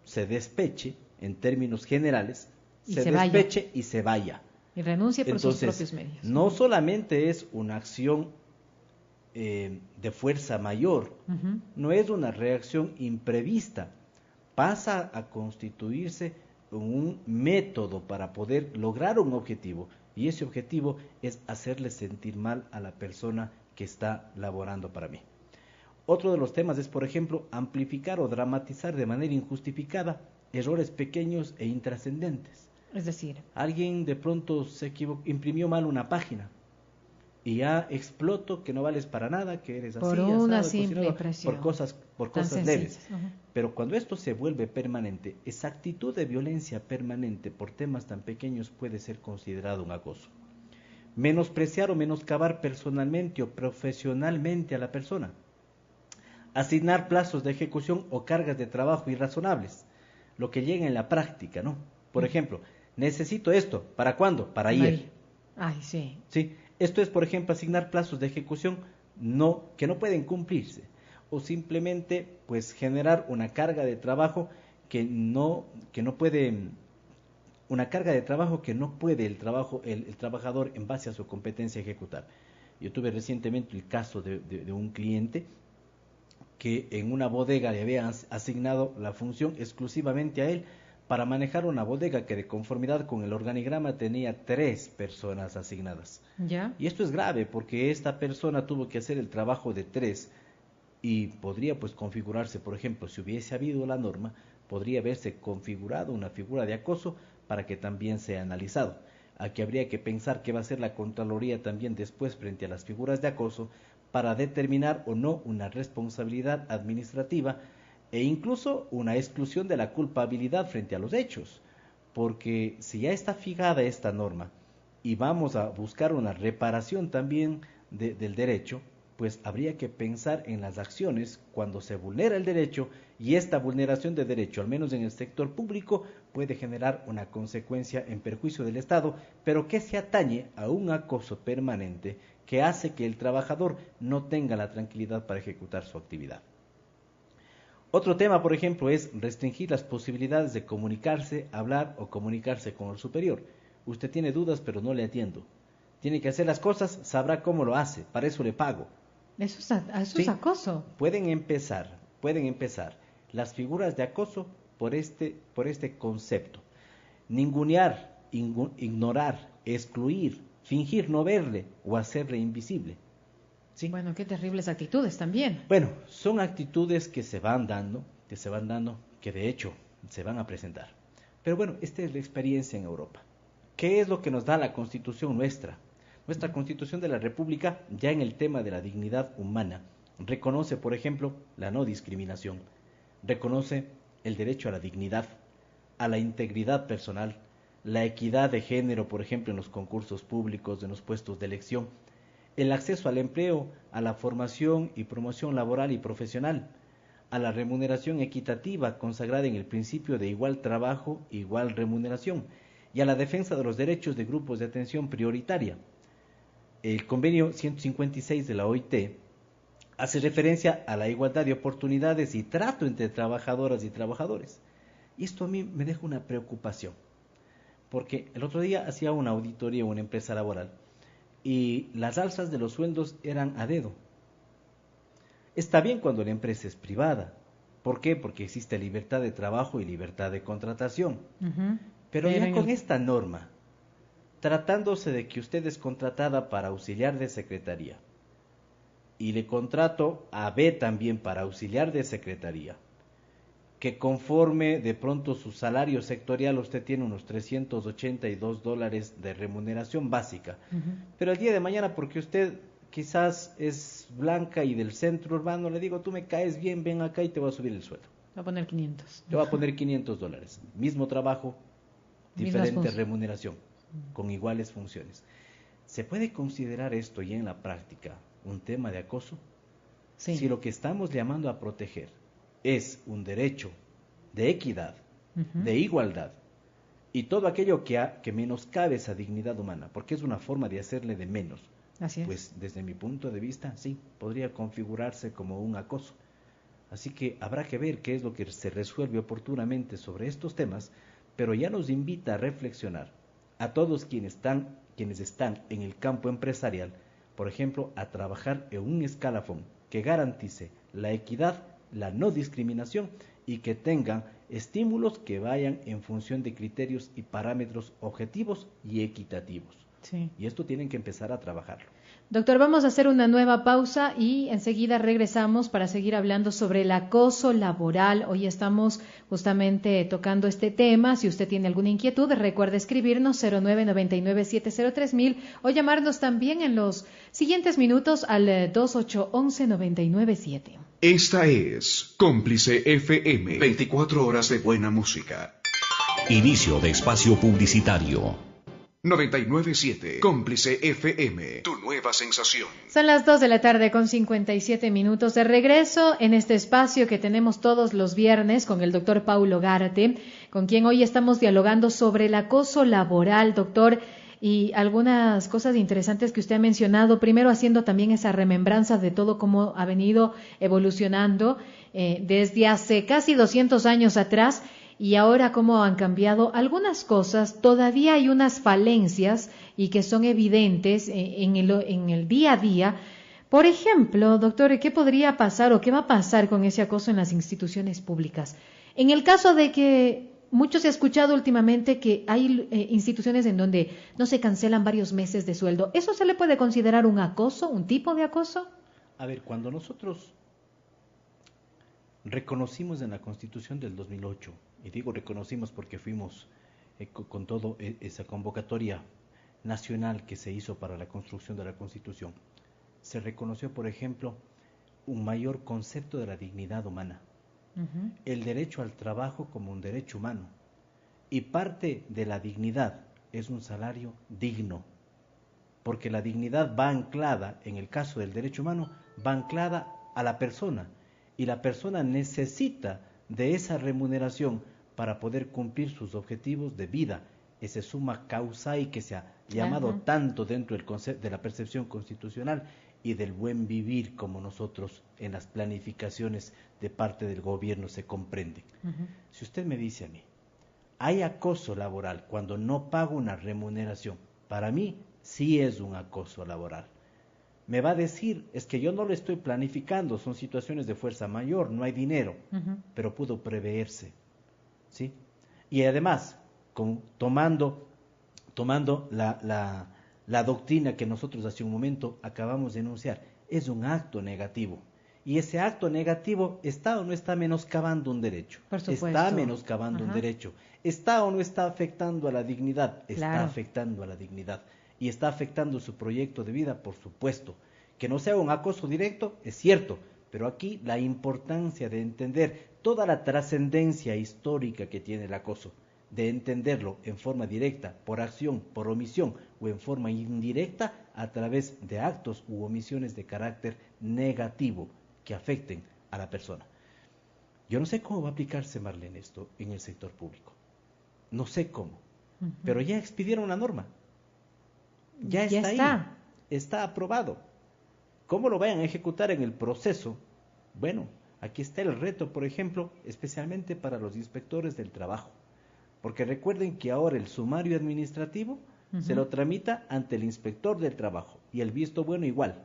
se despeche, en términos generales, se despeche y se vaya. Y renuncie por Entonces, sus propios medios. No solamente es una acción de fuerza mayor, no es una reacción imprevista, pasa a constituirse un método para poder lograr un objetivo, y ese objetivo es hacerle sentir mal a la persona que está laborando para mí. Otro de los temas es, por ejemplo, amplificar o dramatizar de manera injustificada errores pequeños e intrascendentes. Es decir, alguien de pronto se equivocó, imprimió mal una página y ya exploto que no vales para nada, que eres por así, una asado, simple impresión, por cosas leves. Pero cuando esto se vuelve permanente, esa actitud de violencia permanente por temas tan pequeños puede ser considerado un acoso. Menospreciar o menoscabar personalmente o profesionalmente a la persona. Asignar plazos de ejecución o cargas de trabajo irrazonables, lo que llega en la práctica, ¿no? Por ejemplo, necesito esto, ¿para cuándo? Para ayer. Ay, sí. Sí, esto es, por ejemplo, asignar plazos de ejecución que no pueden cumplirse, o simplemente, pues, generar una carga de trabajo que no puede, una carga de trabajo que no puede el trabajador en base a su competencia ejecutar. Yo tuve recientemente el caso de un cliente que en una bodega le habían asignado la función exclusivamente a él para manejar una bodega que de conformidad con el organigrama tenía 3 personas asignadas. ¿Ya? Y esto es grave porque esta persona tuvo que hacer el trabajo de 3 y podría pues configurarse, por ejemplo, si hubiese habido la norma, podría haberse configurado una figura de acoso para que también sea analizado. Aquí habría que pensar qué va a hacer la Contraloría también después frente a las figuras de acoso para determinar o no una responsabilidad administrativa e incluso una exclusión de la culpabilidad frente a los hechos, porque si ya está fijada esta norma y vamos a buscar una reparación también del derecho, pues habría que pensar en las acciones cuando se vulnera el derecho, y esta vulneración de derecho, al menos en el sector público, puede generar una consecuencia en perjuicio del Estado, pero que se atañe a un acoso permanente que hace que el trabajador no tenga la tranquilidad para ejecutar su actividad. Otro tema, por ejemplo, es restringir las posibilidades de comunicarse, hablar o comunicarse con el superior. Usted tiene dudas, pero no le atiendo. Tiene que hacer las cosas, sabrá cómo lo hace, para eso le pago. Eso es acoso. Pueden empezar las figuras de acoso por este concepto. Ningunear, ignorar, excluir, fingir no verle o hacerle invisible. ¿Sí? Bueno, qué terribles actitudes también. Bueno, son actitudes que se van dando, que de hecho se van a presentar. Pero bueno, esta es la experiencia en Europa. ¿Qué es lo que nos da la Constitución nuestra? Nuestra Constitución de la República, ya en el tema de la dignidad humana, reconoce, por ejemplo, la no discriminación, reconoce el derecho a la dignidad, a la integridad personal, la equidad de género, por ejemplo, en los concursos públicos, en los puestos de elección, el acceso al empleo, a la formación y promoción laboral y profesional, a la remuneración equitativa consagrada en el principio de igual trabajo, igual remuneración, y a la defensa de los derechos de grupos de atención prioritaria. El convenio 156 de la OIT hace referencia a la igualdad de oportunidades y trato entre trabajadoras y trabajadores. Y esto a mí me deja una preocupación, porque el otro día hacía una auditoría en una empresa laboral y las alzas de los sueldos eran a dedo. Está bien cuando la empresa es privada. ¿Por qué? Porque existe libertad de trabajo y libertad de contratación. Pero ya con esta norma, tratándose de que usted es contratada para auxiliar de secretaría y le contrato a B también para auxiliar de secretaría, que conforme de pronto su salario sectorial usted tiene unos $382 de remuneración básica, pero el día de mañana porque usted quizás es blanca y del centro urbano, le digo, tú me caes bien, ven acá y te voy a subir el sueldo. Te voy a poner 500. Te voy a poner $500, mismo trabajo, diferente remuneración, con iguales funciones. ¿Se puede considerar esto ya en la práctica un tema de acoso? Sí. Si lo que estamos llamando a proteger es un derecho de equidad, de igualdad, y todo aquello que menoscabe esa dignidad humana, porque es una forma de hacerle de menos, Así es. pues desde mi punto de vista, sí, podría configurarse como un acoso. Así que habrá que ver qué es lo que se resuelve oportunamente sobre estos temas, pero ya nos invita a reflexionar a todos quienes están en el campo empresarial, por ejemplo, a trabajar en un escalafón que garantice la equidad, la no discriminación y que tengan estímulos que vayan en función de criterios y parámetros objetivos y equitativos. Sí. Y esto tienen que empezar a trabajarlo. Doctor, vamos a hacer una nueva pausa y enseguida regresamos para seguir hablando sobre el acoso laboral. Hoy estamos justamente tocando este tema. Si usted tiene alguna inquietud, recuerde escribirnos 0999703000 o llamarnos también en los siguientes minutos al 2811-997. Esta es Cómplice FM, 24 horas de buena música. Inicio de espacio publicitario. 99.7 Cómplice FM, tu nueva sensación. Son las 2 de la tarde con 57 minutos de regreso en este espacio que tenemos todos los viernes con el doctor Paulo Gárate, con quien hoy estamos dialogando sobre el acoso laboral, doctor, y algunas cosas interesantes que usted ha mencionado, primero haciendo también esa remembranza de todo cómo ha venido evolucionando desde hace casi 200 años atrás. Y ahora cómo han cambiado algunas cosas, todavía hay unas falencias y que son evidentes en el día a día, Por ejemplo, doctor, ¿qué podría pasar o qué va a pasar con ese acoso en las instituciones públicas? En el caso de que mucho se ha escuchado últimamente que hay instituciones en donde no se cancelan varios meses de sueldo, ¿eso se le puede considerar un acoso, un tipo de acoso? A ver, cuando nosotros reconocimos en la Constitución del 2008, y digo reconocimos porque fuimos con toda esa convocatoria nacional que se hizo para la construcción de la Constitución, se reconoció, por ejemplo, un mayor concepto de la dignidad humana, el derecho al trabajo como un derecho humano, y parte de la dignidad es un salario digno, porque la dignidad va anclada, en el caso del derecho humano, va anclada a la persona, y la persona necesita de esa remuneración para poder cumplir sus objetivos de vida, ese summa causae que se ha llamado tanto dentro del concepto de la percepción constitucional y del buen vivir, como nosotros en las planificaciones de parte del gobierno se comprende. Si usted me dice a mí, hay acoso laboral cuando no pago una remuneración, para mí sí es un acoso laboral. Me va a decir, es que yo no lo estoy planificando, son situaciones de fuerza mayor, no hay dinero, pero pudo preverse, ¿sí? Y además, tomando la doctrina que nosotros hace un momento acabamos de enunciar, es un acto negativo. Y ese acto negativo está o no está menoscabando un derecho. Por supuesto. Está menoscabando un derecho. Está o no está afectando a la dignidad. Está Claro. afectando a la dignidad. Y está afectando su proyecto de vida, por supuesto. Que no sea un acoso directo, es cierto. Pero aquí la importancia de entender toda la trascendencia histórica que tiene el acoso, de entenderlo en forma directa, por acción, por omisión, o en forma indirecta, a través de actos u omisiones de carácter negativo que afecten a la persona. Yo no sé cómo va a aplicarse, Marlene, esto en el sector público. No sé cómo. Pero ya expidieron la norma. Ya está ahí. Está aprobado. ¿Cómo lo vayan a ejecutar en el proceso? Bueno, aquí está el reto, por ejemplo, especialmente para los inspectores del trabajo. Porque recuerden que ahora el sumario administrativo se lo tramita ante el inspector del trabajo y el visto bueno igual.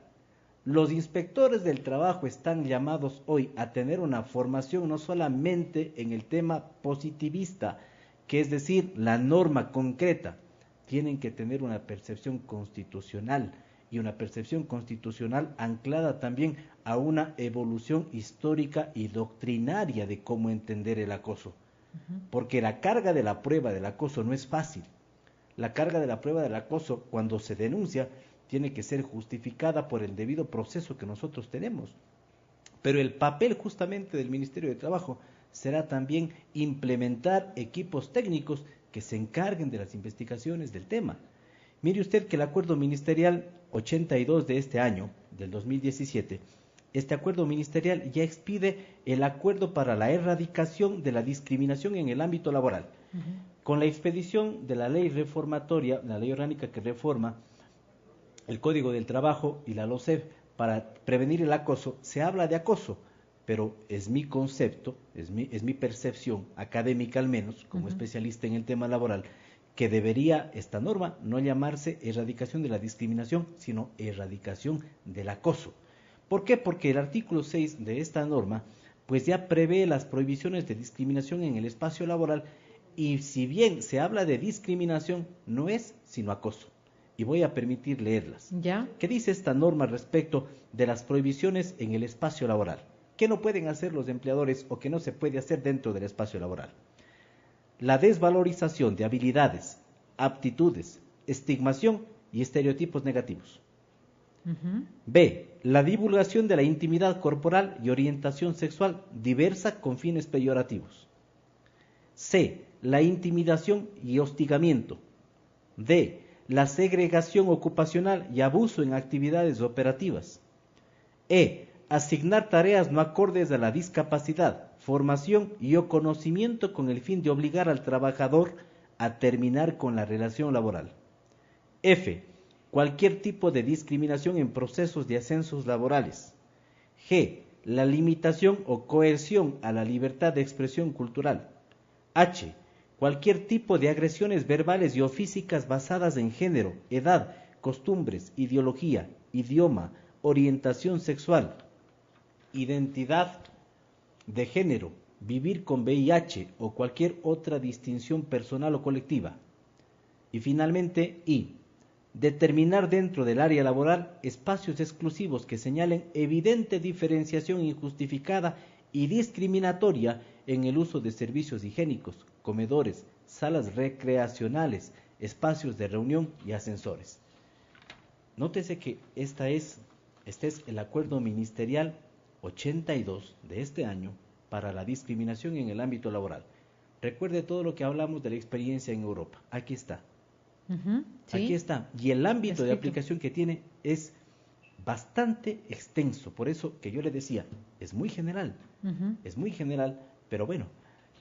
Los inspectores del trabajo están llamados hoy a tener una formación no solamente en el tema positivista, que es decir, la norma concreta, tienen que tener una percepción constitucional y una percepción constitucional anclada también a una evolución histórica y doctrinaria de cómo entender el acoso. Porque la carga de la prueba del acoso no es fácil. La carga de la prueba del acoso, cuando se denuncia, tiene que ser justificada por el debido proceso que nosotros tenemos. Pero el papel justamente del Ministerio de Trabajo será también implementar equipos técnicos que se encarguen de las investigaciones del tema. Mire usted que el acuerdo ministerial 82 de este año, del 2017, este acuerdo ministerial ya expide el acuerdo para la erradicación de la discriminación en el ámbito laboral. Con la expedición de la ley reformatoria, la ley orgánica que reforma el Código del Trabajo y la LOCEP para prevenir el acoso, se habla de acoso, pero es mi concepto, es mi percepción académica al menos, como especialista en el tema laboral, que debería esta norma no llamarse erradicación de la discriminación, sino erradicación del acoso. ¿Por qué? Porque el artículo 6 de esta norma pues ya prevé las prohibiciones de discriminación en el espacio laboral y si bien se habla de discriminación, no es sino acoso. Y voy a permitir leerlas. ¿Ya? ¿Qué dice esta norma respecto de las prohibiciones en el espacio laboral? ¿Qué no pueden hacer los empleadores o qué no se puede hacer dentro del espacio laboral? La desvalorización de habilidades, aptitudes, estigmación y estereotipos negativos. B. La divulgación de la intimidad corporal y orientación sexual diversa con fines peyorativos. C. La intimidación y hostigamiento. D. La segregación ocupacional y abuso en actividades operativas. E. Asignar tareas no acordes a la discapacidad, formación y o conocimiento con el fin de obligar al trabajador a terminar con la relación laboral. F. Cualquier tipo de discriminación en procesos de ascensos laborales. G. La limitación o coerción a la libertad de expresión cultural. H. Cualquier tipo de agresiones verbales y o físicas basadas en género, edad, costumbres, ideología, idioma, orientación sexual, identidad de género, vivir con VIH o cualquier otra distinción personal o colectiva. Y finalmente, determinar dentro del área laboral espacios exclusivos que señalen evidente diferenciación injustificada y discriminatoria en el uso de servicios higiénicos, comedores, salas recreacionales, espacios de reunión y ascensores. Nótese que este es el acuerdo ministerial 82 de este año para la discriminación en el ámbito laboral. Recuerde todo lo que hablamos de la experiencia en Europa. Aquí está. Sí. Aquí está. Y el ámbito de aplicación que tiene es bastante extenso. Por eso que yo le decía, es muy general. Es muy general, pero bueno,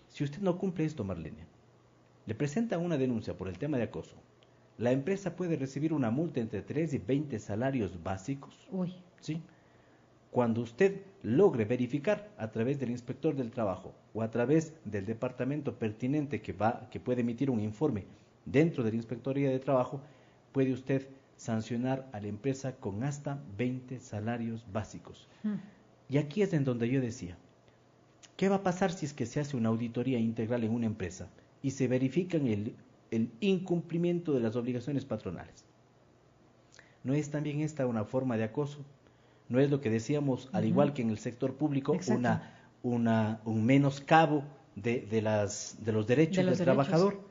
si usted no cumple esto, Marlene, le presenta una denuncia por el tema de acoso, la empresa puede recibir una multa entre 3 y 20 salarios básicos. Uy. ¿Sí? Cuando usted logre verificar a través del inspector del trabajo o a través del departamento pertinente que puede emitir un informe dentro de la Inspectoría de Trabajo, puede usted sancionar a la empresa con hasta 20 salarios básicos. Y aquí es en donde yo decía, ¿qué va a pasar si es que se hace una auditoría integral en una empresa y se verifican el incumplimiento de las obligaciones patronales? ¿No es también esta una forma de acoso? ¿No es lo que decíamos, al igual que en el sector público, un menoscabo de los derechos del trabajador?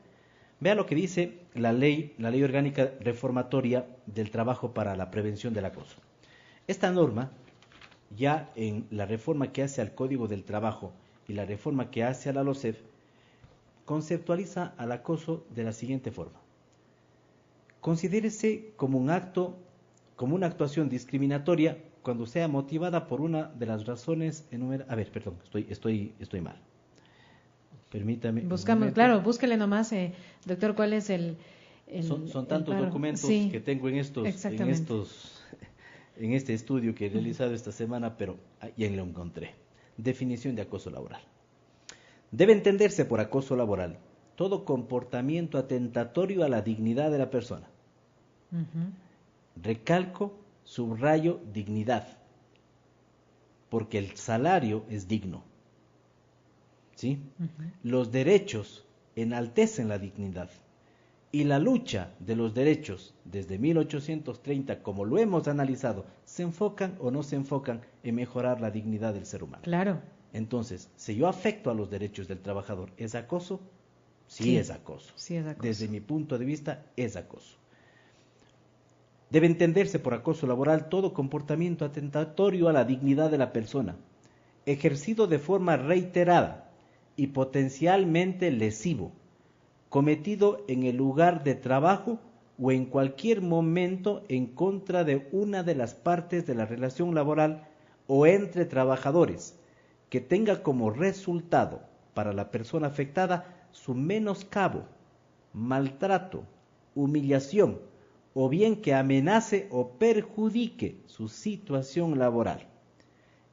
Vea lo que dice la ley orgánica reformatoria del trabajo para la prevención del acoso. Esta norma, ya en la reforma que hace al Código del Trabajo y la reforma que hace a la LOCEF, conceptualiza al acoso de la siguiente forma: considérese como una actuación discriminatoria cuando sea motivada por una de las razones enumeradas. A ver, perdón, estoy mal. Permítame. Buscamos, claro, búsquele nomás, doctor, cuál es el son tantos documentos que tengo en este estudio que he realizado esta semana, pero ya lo encontré. Definición de acoso laboral. Debe entenderse por acoso laboral todo comportamiento atentatorio a la dignidad de la persona. Recalco, subrayo, dignidad, porque el salario es digno. ¿Sí? Los derechos enaltecen la dignidad, y la lucha de los derechos desde 1830, como lo hemos analizado, ¿se enfocan o no se enfocan en mejorar la dignidad del ser humano? Claro. Entonces, si yo afecto a los derechos del trabajador, ¿es acoso? Sí, es acoso. Sí es acoso. Desde mi punto de vista, es acoso. Debe entenderse por acoso laboral todo comportamiento atentatorio a la dignidad de la persona, ejercido de forma reiterada y potencialmente lesivo, cometido en el lugar de trabajo o en cualquier momento en contra de una de las partes de la relación laboral o entre trabajadores, que tenga como resultado para la persona afectada su menoscabo, maltrato, humillación, o bien que amenace o perjudique su situación laboral.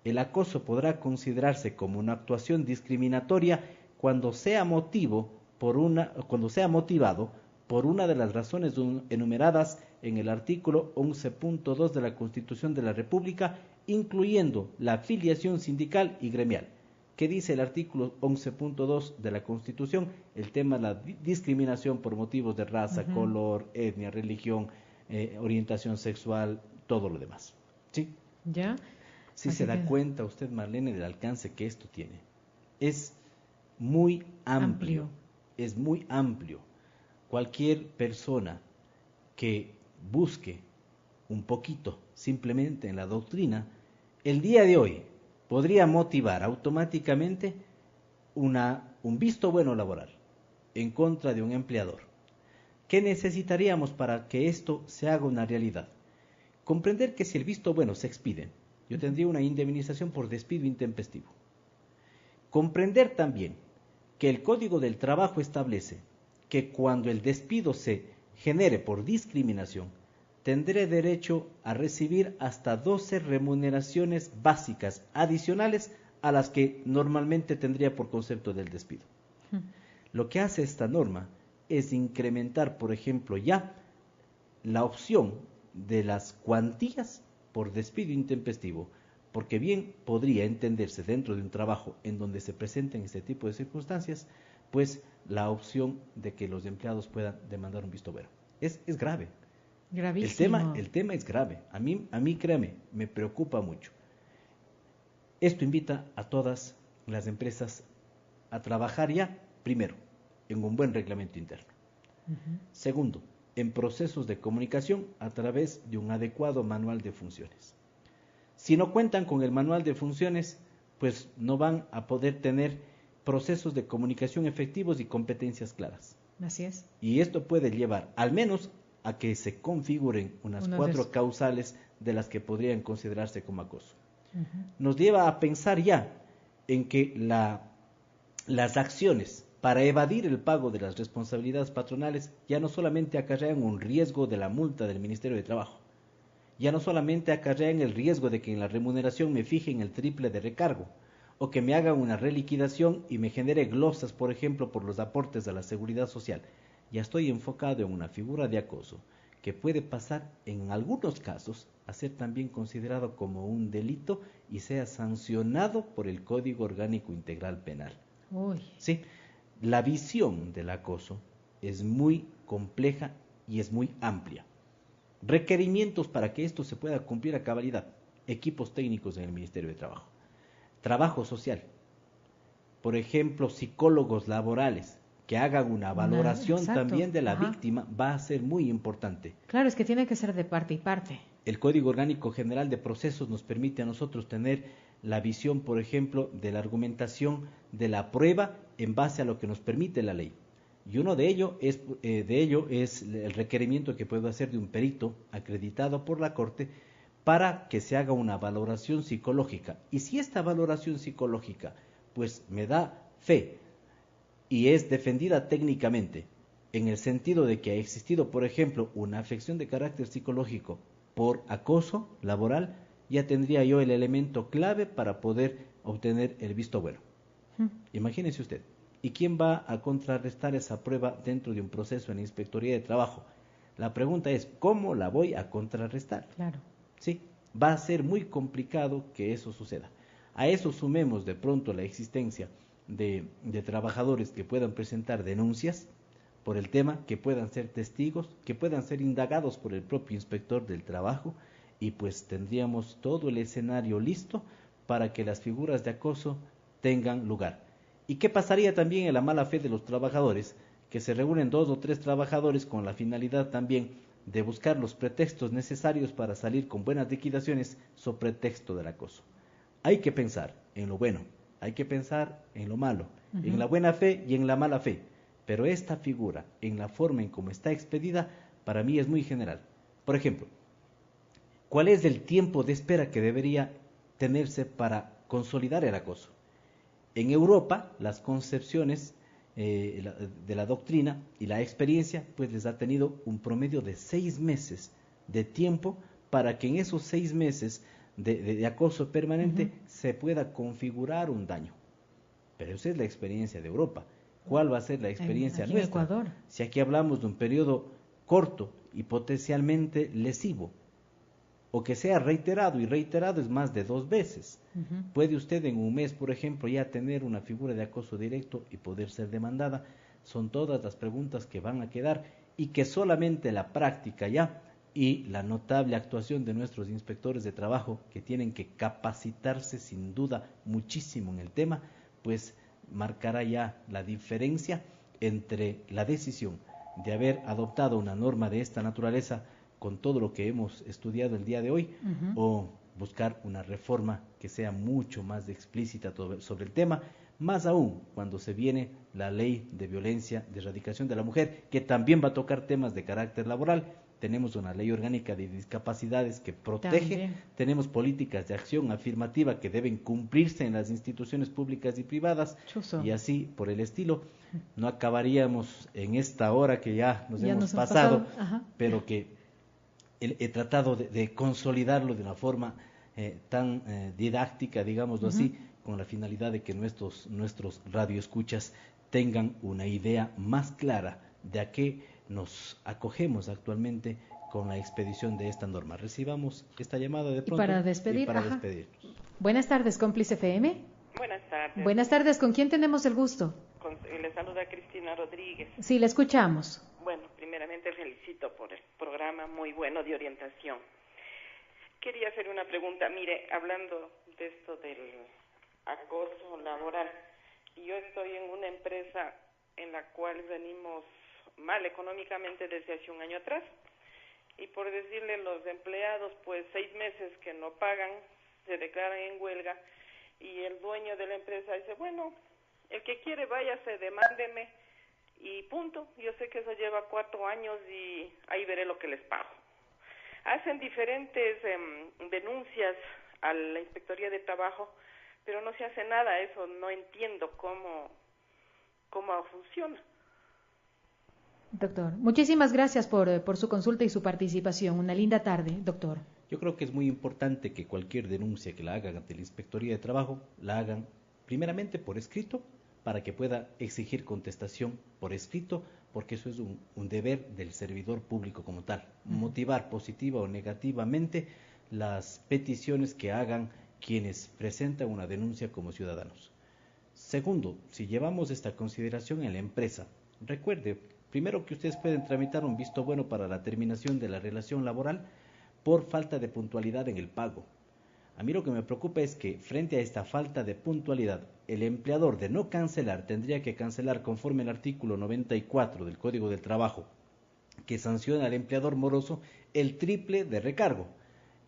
El acoso podrá considerarse como una actuación discriminatoria cuando sea motivado por una de las razones enumeradas en el artículo 11.2 de la Constitución de la República, incluyendo la afiliación sindical y gremial. ¿Qué dice el artículo 11.2 de la Constitución? El tema de la discriminación por motivos de raza, color, etnia, religión, orientación sexual, todo lo demás. ¿Sí? ¿Ya? Si se da cuenta usted, Marlene, del alcance que esto tiene. Es muy amplio. Es muy amplio. Cualquier persona que busque un poquito simplemente en la doctrina, el día de hoy podría motivar automáticamente un visto bueno laboral en contra de un empleador. ¿Qué necesitaríamos para que esto se haga una realidad? Comprender que si el visto bueno se expide, yo tendría una indemnización por despido intempestivo. Comprender también que el Código del Trabajo establece que cuando el despido se genere por discriminación, tendré derecho a recibir hasta 12 remuneraciones básicas adicionales a las que normalmente tendría por concepto del despido. Lo que hace esta norma es incrementar, por ejemplo, ya la opción de las cuantías por despido intempestivo, porque bien podría entenderse dentro de un trabajo en donde se presenten este tipo de circunstancias, pues la opción de que los empleados puedan demandar un visto bueno. Es grave. Gravísimo. El tema es grave. A mí, créame, me preocupa mucho. Esto invita a todas las empresas a trabajar ya, primero, en un buen reglamento interno. Segundo, en procesos de comunicación a través de un adecuado manual de funciones. Si no cuentan con el manual de funciones, pues no van a poder tener procesos de comunicación efectivos y competencias claras. Así es. Y esto puede llevar al menos a que se configuren unas 4 causales de las que podrían considerarse como acoso. Nos lleva a pensar ya en que las acciones para evadir el pago de las responsabilidades patronales ya no solamente acarrean un riesgo de la multa del Ministerio de Trabajo, ya no solamente acarrean el riesgo de que en la remuneración me fijen el triple de recargo, o que me hagan una reliquidación y me genere glosas, por ejemplo, por los aportes a la seguridad social. Ya estoy enfocado en una figura de acoso que puede pasar en algunos casos a ser también considerado como un delito y sea sancionado por el Código Orgánico Integral Penal. Sí, la visión del acoso es muy compleja y es muy amplia. Requerimientos para que esto se pueda cumplir a cabalidad: equipos técnicos en el Ministerio de Trabajo, trabajo social, por ejemplo, psicólogos laborales que hagan una valoración también de la víctima, va a ser muy importante. Claro, es que tiene que ser de parte y parte. El Código Orgánico General de Procesos nos permite a nosotros tener la visión, por ejemplo, de la argumentación de la prueba en base a lo que nos permite la ley. Y uno de ello es el requerimiento que puedo hacer de un perito acreditado por la Corte para que se haga una valoración psicológica. Y si esta valoración psicológica pues me da fe y es defendida técnicamente, en el sentido de que ha existido, por ejemplo, una afección de carácter psicológico por acoso laboral, ya tendría yo el elemento clave para poder obtener el visto bueno. Imagínese usted. ¿Y quién va a contrarrestar esa prueba dentro de un proceso en la Inspectoría de Trabajo? La pregunta es, ¿cómo la voy a contrarrestar? Claro. Sí, va a ser muy complicado que eso suceda. A eso sumemos de pronto la existencia de trabajadores que puedan presentar denuncias por el tema, que puedan ser testigos, que puedan ser indagados por el propio inspector del trabajo, y pues tendríamos todo el escenario listo para que las figuras de acoso tengan lugar. ¿Y qué pasaría también en la mala fe de los trabajadores? Que se reúnen 2 o 3 trabajadores con la finalidad también de buscar los pretextos necesarios para salir con buenas liquidaciones sobre pretexto del acoso. Hay que pensar en lo bueno, hay que pensar en lo malo, en la buena fe y en la mala fe, pero esta figura, en la forma en cómo está expedida, para mí es muy general. Por ejemplo, ¿cuál es el tiempo de espera que debería tenerse para consolidar el acoso? En Europa, las concepciones de la doctrina y la experiencia, pues les ha tenido un promedio de 6 meses de tiempo para que en esos 6 meses de acoso permanente se pueda configurar un daño. Pero esa es la experiencia de Europa. ¿Cuál va a ser la experiencia aquí nuestra? En Ecuador. Si aquí hablamos de un periodo corto y potencialmente lesivo, o que sea reiterado, y reiterado es más de 2 veces. Puede usted en un mes, por ejemplo, ya tener una figura de acoso directo y poder ser demandada. Son todas las preguntas que van a quedar y que solamente la práctica ya y la notable actuación de nuestros inspectores de trabajo, que tienen que capacitarse sin duda muchísimo en el tema, pues marcará ya la diferencia entre la decisión de haber adoptado una norma de esta naturaleza con todo lo que hemos estudiado el día de hoy, o buscar una reforma que sea mucho más explícita sobre el tema, más aún cuando se viene la ley de violencia de erradicación de la mujer, que también va a tocar temas de carácter laboral. Tenemos una ley orgánica de discapacidades que protege, tenemos políticas de acción afirmativa que deben cumplirse en las instituciones públicas y privadas, y así por el estilo. No acabaríamos en esta hora que ya nos hemos pasado. Pero que he tratado de consolidarlo de una forma tan didáctica, digámoslo así, con la finalidad de que nuestros radioescuchas tengan una idea más clara de a qué nos acogemos actualmente con la expedición de esta norma. Recibamos esta llamada de pronto. Y para despedirnos. Buenas tardes, Cómplice FM. Buenas tardes. Buenas tardes, ¿con quién tenemos el gusto? Le saluda Cristina Rodríguez. Sí, le escuchamos. Bueno, primeramente felicito por el programa muy bueno de orientación. Quería hacer una pregunta. Mire, hablando de esto del acoso laboral, yo estoy en una empresa en la cual venimos mal económicamente desde hace un año atrás. Y por decirle, los empleados, pues 6 meses que no pagan, se declaran en huelga, y el dueño de la empresa dice, bueno, el que quiere váyase, demándeme, y punto. Yo sé que eso lleva 4 años y ahí veré lo que les pago. Hacen diferentes denuncias a la Inspectoría de Trabajo, pero no se hace nada. Eso no entiendo cómo funciona. Doctor, muchísimas gracias por su consulta y su participación. Una linda tarde, doctor. Yo creo que es muy importante que cualquier denuncia que la hagan ante la Inspectoría de Trabajo la hagan primeramente por escrito, para que pueda exigir contestación por escrito, porque eso es un deber del servidor público como tal, motivar positiva o negativamente las peticiones que hagan quienes presentan una denuncia como ciudadanos. Segundo, si llevamos esta consideración en la empresa, recuerde, primero, que ustedes pueden tramitar un visto bueno para la terminación de la relación laboral por falta de puntualidad en el pago. A mí lo que me preocupa es que frente a esta falta de puntualidad, el empleador, de no cancelar, tendría que cancelar conforme al artículo 94 del Código del Trabajo, que sanciona al empleador moroso el triple de recargo.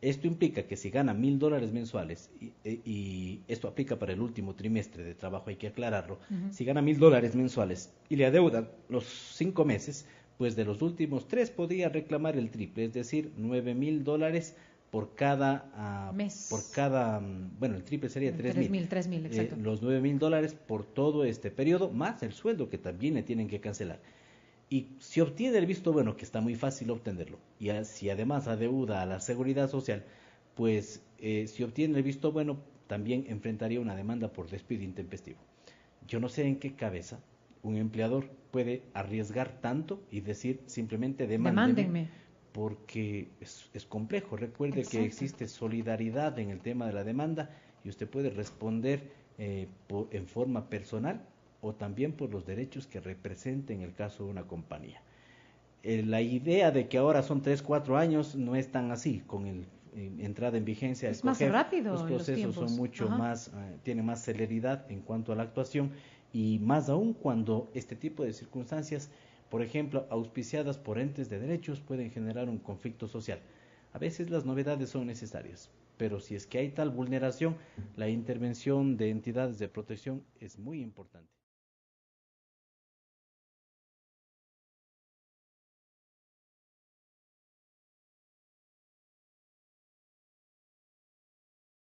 Esto implica que si gana $1,000 mensuales, y esto aplica para el último trimestre de trabajo, hay que aclararlo, si gana $1,000 mensuales y le adeudan los 5 meses, pues de los últimos 3 podría reclamar el triple, es decir, $9,000 por cada mes. Bueno, el triple sería $3,000, exacto. Los $9,000 por todo este periodo, más el sueldo que también le tienen que cancelar. Y si obtiene el visto bueno, que está muy fácil obtenerlo, y si además adeuda a la Seguridad Social, pues si obtiene el visto bueno, también enfrentaría una demanda por despido intempestivo. Yo no sé en qué cabeza un empleador puede arriesgar tanto y decir simplemente demándenme, porque es complejo. Recuerde que existe solidaridad en el tema de la demanda, y usted puede responder en forma personal o también por los derechos que represente en el caso de una compañía. La idea de que ahora son 3-4 años no es tan así. Con entrada en vigencia es más rápido, los procesos son mucho más, tienen más celeridad en cuanto a la actuación, y más aún cuando este tipo de circunstancias, por ejemplo, auspiciadas por entes de derechos, pueden generar un conflicto social. A veces las novedades son necesarias, pero si es que hay tal vulneración, la intervención de entidades de protección es muy importante.